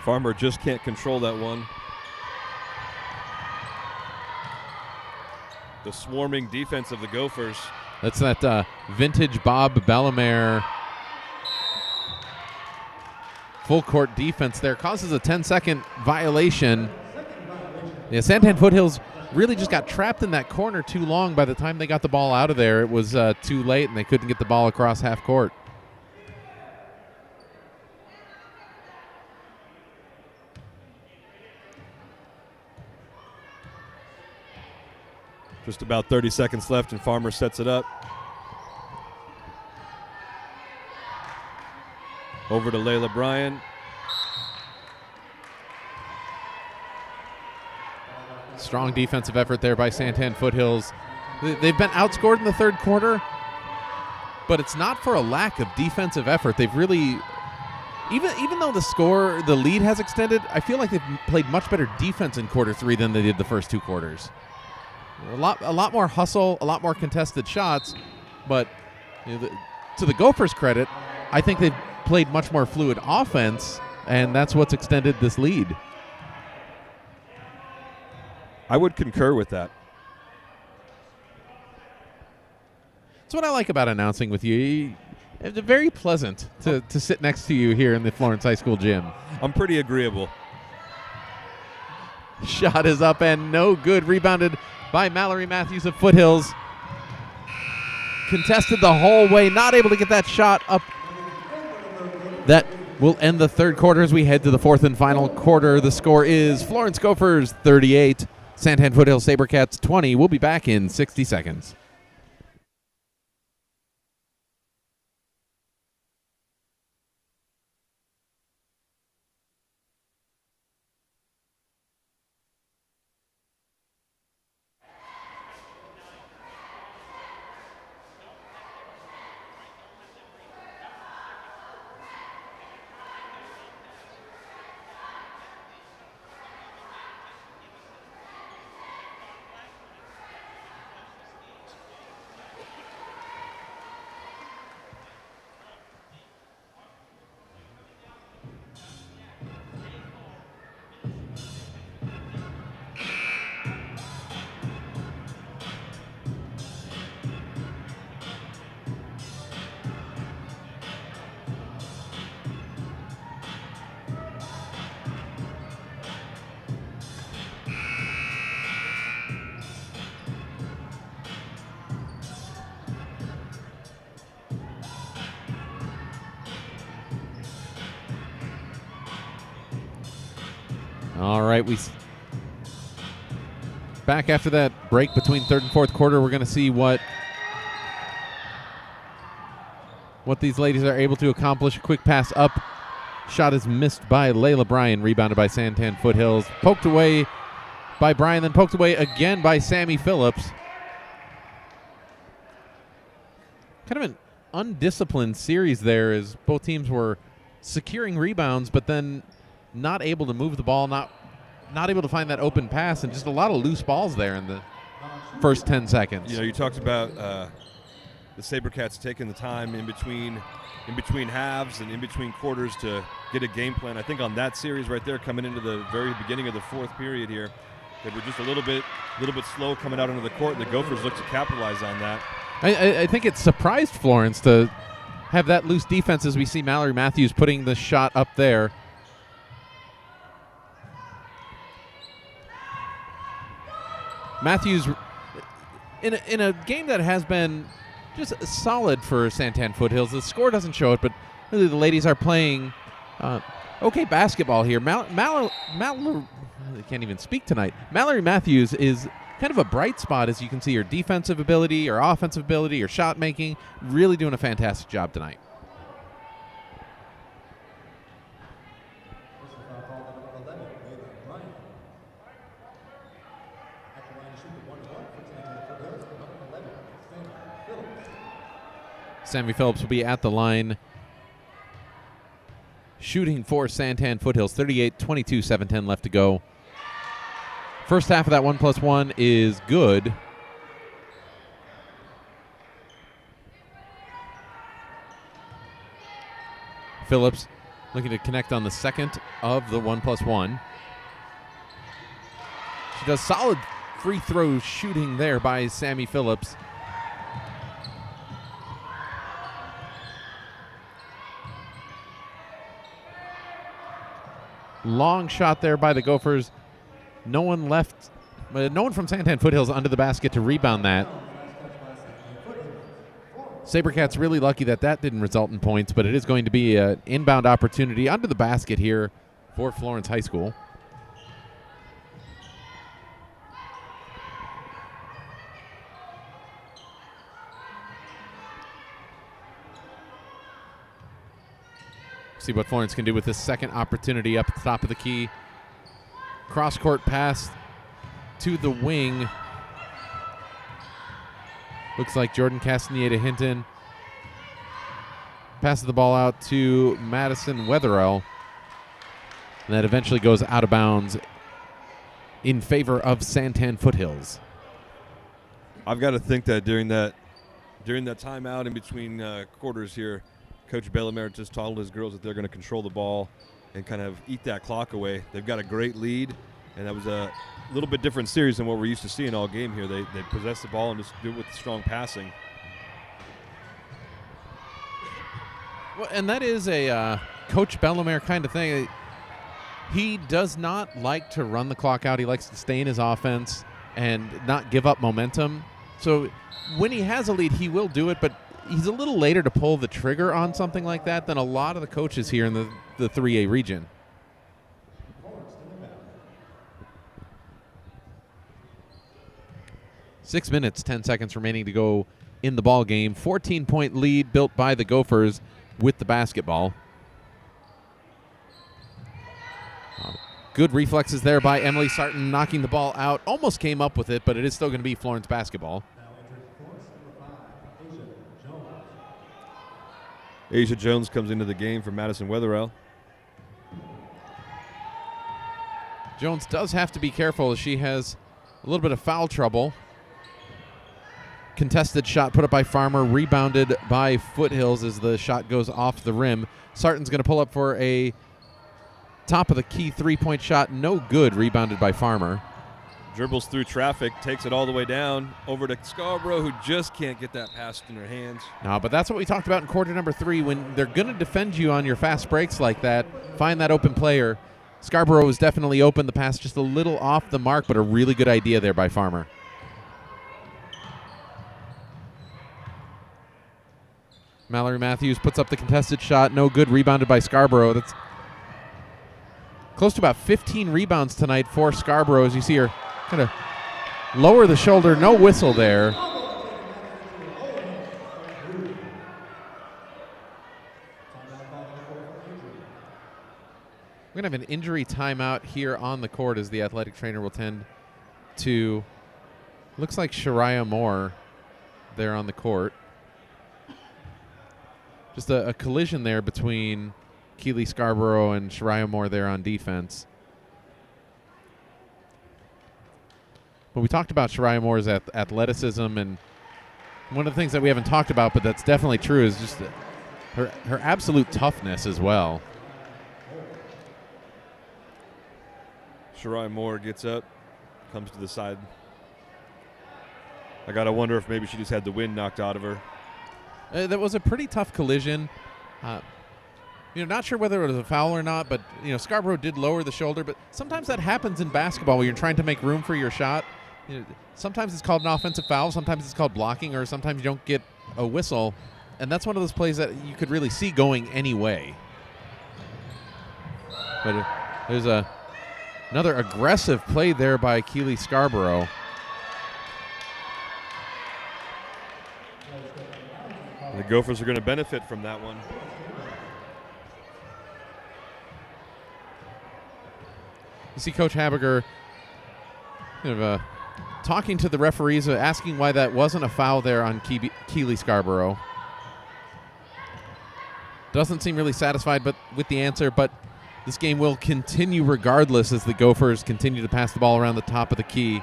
Farmer just can't control that one. The swarming defense of the Gophers. That's that vintage Bob Bellemare full court defense there. Causes a 10-second violation. Yeah, Santan Foothills really just got trapped in that corner too long. By the time they got the ball out of there, it was too late, and they couldn't get the ball across half court. Just about 30 seconds left, and Farmer sets it up. Over to Layla Bryan. Strong defensive effort there by Santan Foothills. They've been outscored in the third quarter, but it's not for a lack of defensive effort. They've really, even though the lead has extended, I feel like they've played much better defense in quarter 3 than they did the first 2 quarters. A lot more hustle, a lot more contested shots, but to the Gophers' credit, I think they've played much more fluid offense, and that's what's extended this lead. I would concur with that. That's what I like about announcing with you. It's very pleasant to sit next to you here in the Florence High School gym. I'm pretty agreeable. Shot is up and no good. Rebounded by Mallory Matthews of Foothills. Contested the whole way, not able to get that shot up. That will end the third quarter as we head to the fourth and final quarter. The score is Florence Gophers 38, Santan Foothills Sabercats 20. We'll be back in 60 seconds. All right, we back after that break between third and fourth quarter. We're going to see what these ladies are able to accomplish. A quick pass up. Shot is missed by Layla Bryan, rebounded by Santan Foothills. Poked away by Bryan, then poked away again by Sammy Phillips. Kind of an undisciplined series there as both teams were securing rebounds, but then not able to move the ball, not able to find that open pass, and just a lot of loose balls there in the first 10 seconds. You talked about the Sabercats taking the time in between halves and in between quarters to get a game plan. I think on that series right there, coming into the very beginning of the fourth period here, they were just a little bit slow coming out into the court. The Gophers looked to capitalize on that. I think it surprised Florence to have that loose defense as we see Mallory Matthews putting the shot up there. Matthews, in a game that has been just solid for Santan Foothills, the score doesn't show it, but really the ladies are playing okay basketball here. I can't even speak tonight. Mallory Matthews is kind of a bright spot, as you can see her defensive ability, her offensive ability, her shot making, really doing a fantastic job tonight. Sammy Phillips will be at the line, shooting for Santan Foothills. 38-22, 7:10 left to go. First half of that 1+1 is good. Phillips looking to connect on the second of the 1+1. She does solid free throw shooting there by Sammy Phillips. Long shot there by the Gophers. No one from Santan Foothills under the basket to rebound that. Sabercats really lucky that didn't result in points, but it is going to be an inbound opportunity under the basket here for Florence High School. See what Florence can do with this second opportunity up at the top of the key. Cross-court pass to the wing. Looks like Jordan Castaneda Hinton passes the ball out to Madison Wetherell. And that eventually goes out of bounds in favor of Santan Foothills. I've got to think that during that timeout in between quarters here, Coach Bellemare just told his girls that they're going to control the ball and kind of eat that clock away. They've got a great lead, and that was a little bit different series than what we're used to seeing all game here. They possess the ball and just do it with strong passing. Well, and that is a Coach Bellemare kind of thing. He does not like to run the clock out. He likes to stay in his offense and not give up momentum. So when he has a lead, he will do it, but he's a little later to pull the trigger on something like that than a lot of the coaches here in the 3A region. Six minutes, 10 seconds remaining to go in the ball game. 14-point lead built by the Gophers with the basketball. Good reflexes there by Emily Sarton, knocking the ball out. Almost came up with it, but it is still going to be Florence basketball. Asia Jones comes into the game for Madison Wetherell. Jones does have to be careful as she has a little bit of foul trouble. Contested shot put up by Farmer, rebounded by Foothills as the shot goes off the rim. Sarton's going to pull up for a top of the key three-point shot. No good, rebounded by Farmer. Dribbles through traffic, takes it all the way down over to Scarborough, who just can't get that pass in her hands. No, but that's what we talked about in quarter number 3. When they're going to defend you on your fast breaks like that, find that open player. Scarborough was definitely open. The pass just a little off the mark, but a really good idea there by Farmer. Mallory Matthews puts up the contested shot. No good, rebounded by Scarborough. That's close to about 15 rebounds tonight for Scarborough as you see her kind of lower the shoulder. No whistle there. We're going to have an injury timeout here on the court as the athletic trainer will tend to, looks like Shariah Moore there on the court. Just a collision there between Keely Scarborough and Shariah Moore there on defense. But we talked about Shariah Moore's athleticism, and one of the things that we haven't talked about, but that's definitely true, is just her absolute toughness as well. Shariah Moore gets up, comes to the side. I got to wonder if maybe she just had the wind knocked out of her. That was a pretty tough collision. Not sure whether it was a foul or not, but Scarborough did lower the shoulder. But sometimes that happens in basketball when you're trying to make room for your shot. Sometimes it's called an offensive foul, sometimes it's called blocking, or sometimes you don't get a whistle. And that's one of those plays that you could really see going any way. But there's another aggressive play there by Keely Scarborough. The Gophers are going to benefit from that one. You see Coach Habiger kind of talking to the referees, asking why that wasn't a foul there on Keely Scarborough. Doesn't seem really satisfied with the answer, but this game will continue regardless as the Gophers continue to pass the ball around the top of the key.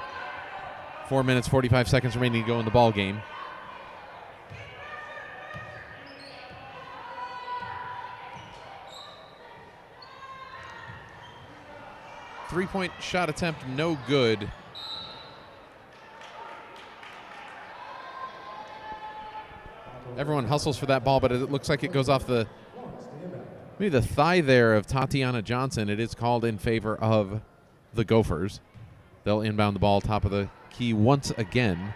4 minutes, 45 seconds remaining to go in the ball game. Three-point shot attempt, no good. Everyone hustles for that ball, but it looks like it goes off maybe the thigh there of Tatiana Johnson. It is called in favor of the Gophers. They'll inbound the ball top of the key once again.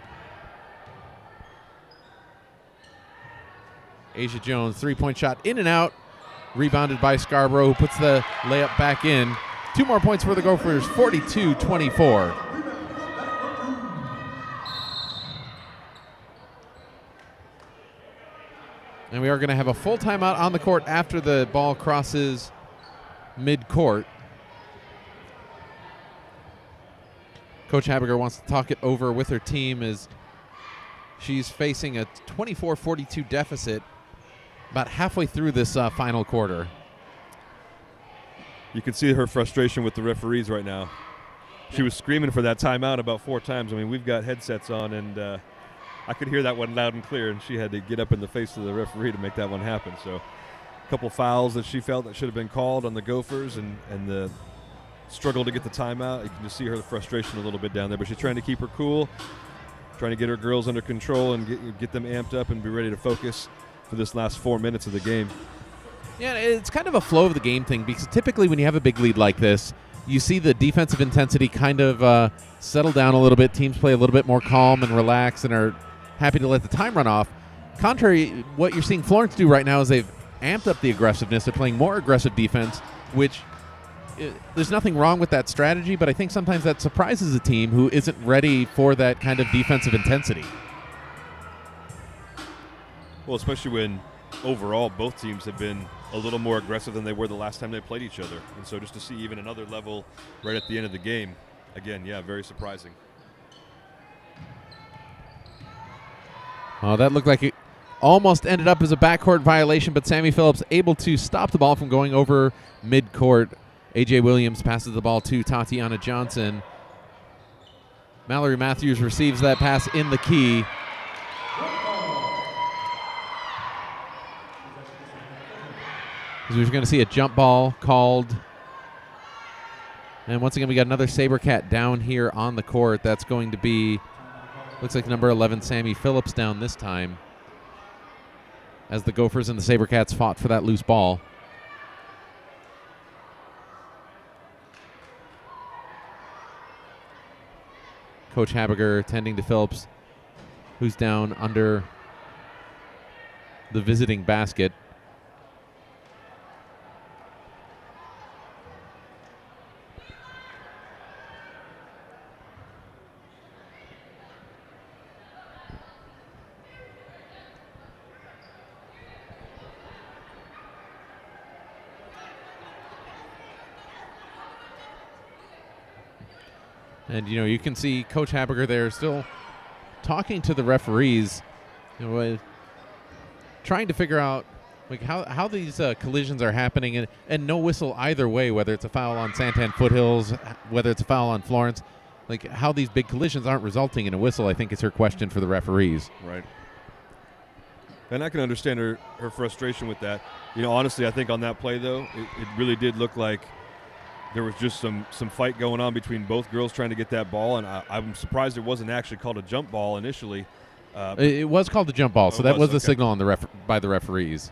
Asia Jones, three-point shot in and out. Rebounded by Scarborough, who puts the layup back in. 2 more points for the Gophers, 42-24. And we are going to have a full timeout on the court after the ball crosses mid-court. Coach Habiger wants to talk it over with her team as she's facing a 24-42 deficit about halfway through this final quarter. You can see her frustration with the referees right now. She was screaming for that timeout about 4 times. I mean, we've got headsets on, and I could hear that one loud and clear, and she had to get up in the face of the referee to make that one happen. So a couple fouls that she felt that should have been called on the Gophers, and the struggle to get the timeout. You can just see her frustration a little bit down there, but she's trying to keep her cool, trying to get her girls under control and get them amped up and be ready to focus for this last 4 minutes of the game. Yeah, it's kind of a flow of the game thing, because typically when you have a big lead like this, you see the defensive intensity kind of settle down a little bit. Teams play a little bit more calm and relaxed and are happy to let the time run off. Contrary, what you're seeing Florence do right now is they've amped up the aggressiveness. They're playing more aggressive defense, which there's nothing wrong with that strategy, but I think sometimes that surprises a team who isn't ready for that kind of defensive intensity. Well, especially when overall both teams have been a little more aggressive than they were the last time they played each other. And so just to see even another level right at the end of the game, again, yeah, very surprising. Oh, that looked like it almost ended up as a backcourt violation, but Sammy Phillips able to stop the ball from going over midcourt. A.J. Williams passes the ball to Tatiana Johnson. Mallory Matthews receives that pass in the key. We're going to see a jump ball called. And once again, we got another SaberCat down here on the court. That's going to be, looks like number 11, Sammy Phillips down this time, as the Gophers and the SaberCats fought for that loose ball. Coach Habiger tending to Phillips, who's down under the visiting basket. And, you know, you can see Coach Habiger there still talking to the referees, you know, trying to figure out like how these collisions are happening, and no whistle either way, whether it's a foul on Santan Foothills, whether it's a foul on Florence. Like, how these big collisions aren't resulting in a whistle, I think, is her question for the referees. Right. And I can understand her frustration with that. You know, honestly, I think on that play, though, it really did look like there was just some fight going on between both girls trying to get that ball, and I'm surprised it wasn't actually called a jump ball initially. It was called the jump ball, so that was the signal on the by the referees.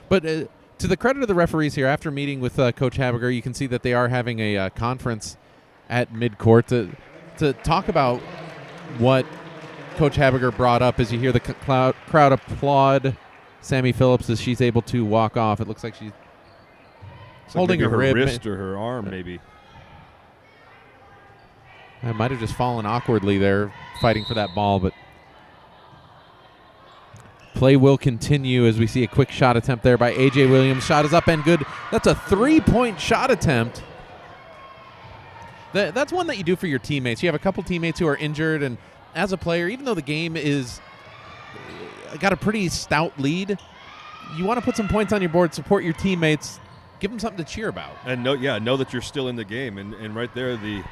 But to the credit of the referees here, after meeting with Coach Habiger, you can see that they are having a conference at midcourt to talk about what Coach Habiger brought up. As you hear the crowd applaud Sammy Phillips as she's able to walk off. It looks like she's holding like her rib, wrist or her arm, maybe. I might have just fallen awkwardly there, fighting for that ball, but play will continue as we see a quick shot attempt there by A.J. Williams. Shot is up and good. That's a 3-point shot attempt. That's one that you do for your teammates. You have a couple teammates who are injured, and as a player, even though the game is got a pretty stout lead, you want to put some points on your board, support your teammates, give them something to cheer about. And know that you're still in the game. And right there, the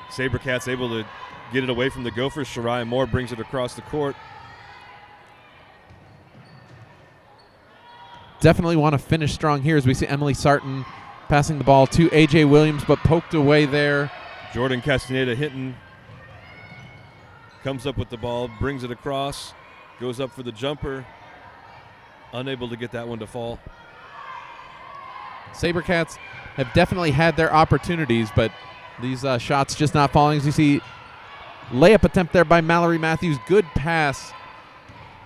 SaberCats able to get it away from the Gophers. Shariah Moore brings it across the court. Definitely want to finish strong here as we see Emily Sarton passing the ball to A.J. Williams, but poked away there. Jordan Castaneda hitting. Comes up with the ball, brings it across, goes up for the jumper. Unable to get that one to fall. SaberCats have definitely had their opportunities, but these shots just not falling. As you see, layup attempt there by Mallory Matthews. Good pass.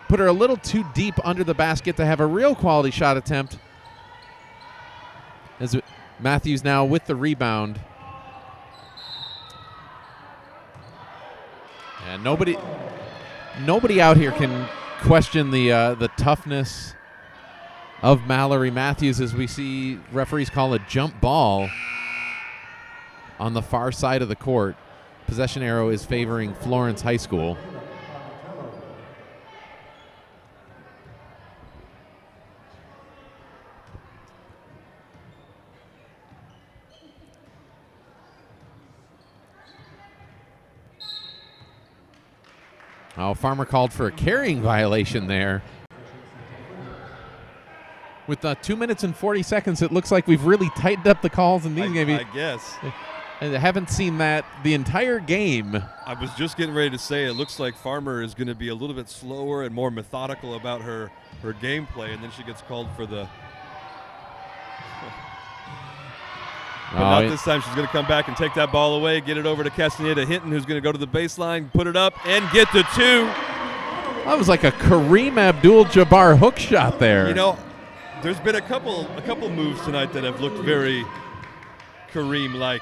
Put her a little too deep under the basket to have a real quality shot attempt. As Matthews now with the rebound. And nobody out here can question the toughness of Mallory Matthews, as we see referees call a jump ball on the far side of the court. Possession arrow is favoring Florence High School. Oh, Farmer called for a carrying violation there. With 2 minutes and 40 seconds, it looks like we've really tightened up the calls in these games. I guess. I haven't seen that the entire game. I was just getting ready to say it looks like Farmer is going to be a little bit slower and more methodical about her gameplay, and then she gets called for the. But not this time. She's going to come back and take that ball away, get it over to Castaneda Hinton, who's going to go to the baseline, put it up, and get the 2. That was like a Kareem Abdul-Jabbar hook shot there. You know, there's been a couple moves tonight that have looked very Kareem-like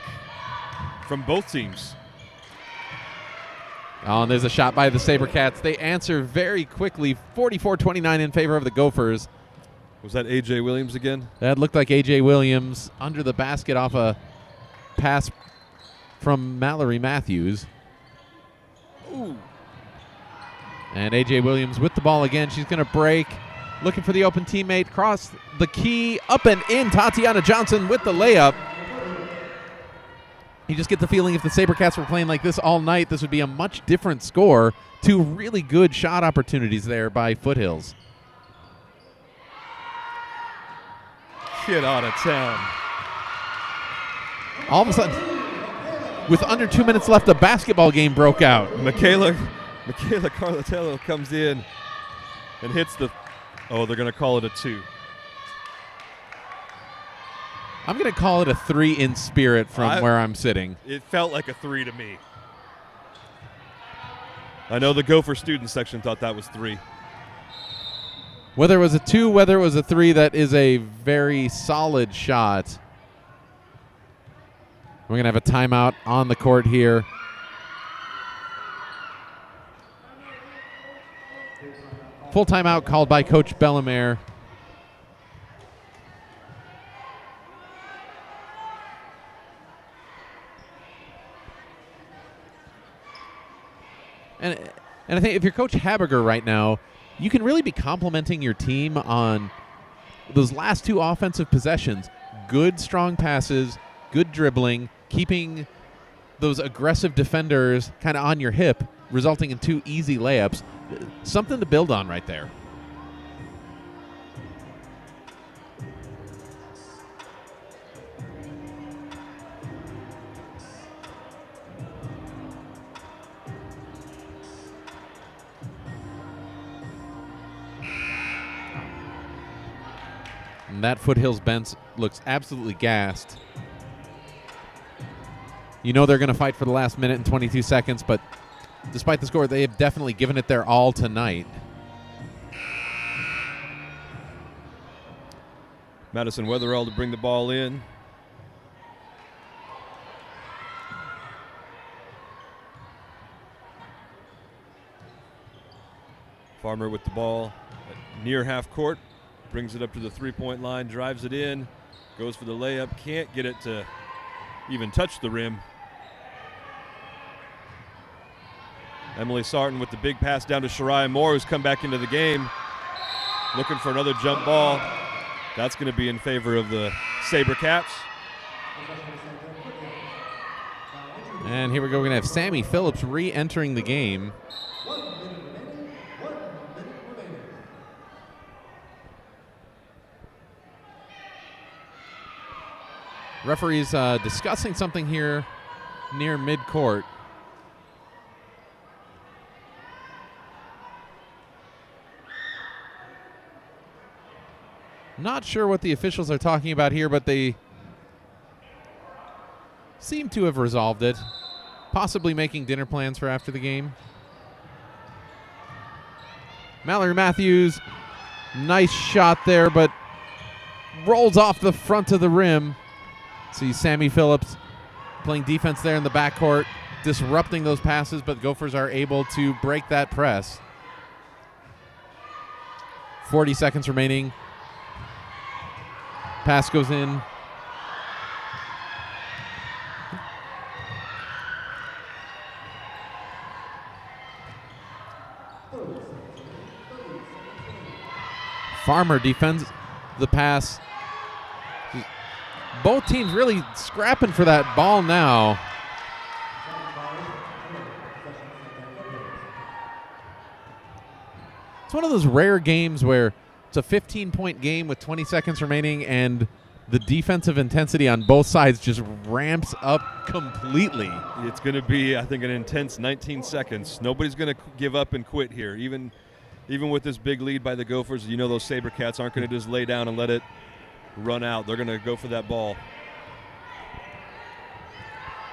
from both teams. Oh, and there's a shot by the SaberCats. They answer very quickly, 44-29 in favor of the Gophers. Was that A.J. Williams again? That looked like A.J. Williams under the basket off a pass from Mallory Matthews. Ooh. And A.J. Williams with the ball again. She's going to break, looking for the open teammate, cross the key, up and in. Tatiana Johnson with the layup. You just get the feeling if the SaberCats were playing like this all night, this would be a much different score. 2 really good shot opportunities there by Foothills. Get out of town. All of a sudden, with under 2 minutes left, a basketball game broke out. Michaela Carlatello comes in and hits the. Oh, they're going to call it a 2. I'm going to call it a 3 in spirit from where I'm sitting. It felt like a 3 to me. I know the Gopher student section thought that was 3. Whether it was a 2, whether it was a 3, that is a very solid shot. We're going to have a timeout on the court here. Full timeout called by Coach Bellemare. And I think if you're Coach Haberger right now, you can really be complimenting your team on those last 2 offensive possessions. Good, strong passes, good dribbling, keeping those aggressive defenders kind of on your hip, resulting in 2 easy layups. Something to build on right there. And that Foothills bench looks absolutely gassed. You know they're going to fight for the last minute and 22 seconds, but despite the score, they have definitely given it their all tonight. Madison Weatherall to bring the ball in. Farmer with the ball near half court. Brings it up to the 3-point line, drives it in, goes for the layup, can't get it to even touch the rim. Emily Sarton with the big pass down to Shariah Moore, who's come back into the game, looking for another jump ball. That's going to be in favor of the SaberCats. And here we go. We're going to have Sammy Phillips re-entering the game. Referees discussing something here near midcourt. Not sure what the officials are talking about here, but they seem to have resolved it. Possibly making dinner plans for after the game. Mallory Matthews, nice shot there, but rolls off the front of the rim. See Sammy Phillips playing defense there in the backcourt, disrupting those passes, but Gophers are able to break that press. 40 seconds remaining. Pass goes in. Farmer defends the pass. Both teams really scrapping for that ball now. one of those rare games where it's a 15-point game with 20 seconds remaining, and the defensive intensity on both sides just ramps up completely. It's going to be, I think, an intense 19 seconds. Nobody's going to give up and quit here. Even with this big lead by the Gophers, you know those SaberCats aren't going to just lay down and let it run out. They're going to go for that ball.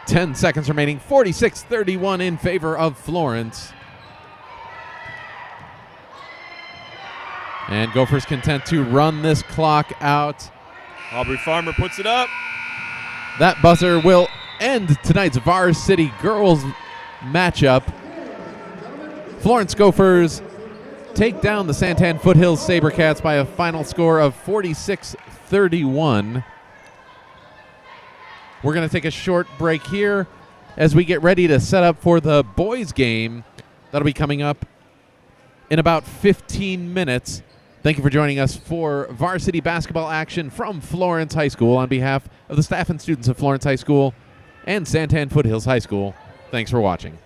10 seconds remaining, 46-31 in favor of Florence. And Gophers content to run this clock out. Aubrey Farmer puts it up. That buzzer will end tonight's Varsity girls matchup. Florence Gophers take down the Santan Foothills SaberCats by a final score of 46-31. We're going to take a short break here as we get ready to set up for the boys' game. That'll be coming up in about 15 minutes. Thank you for joining us for varsity basketball action from Florence High School. On behalf of the staff and students of Florence High School and Santan Foothills High School, thanks for watching.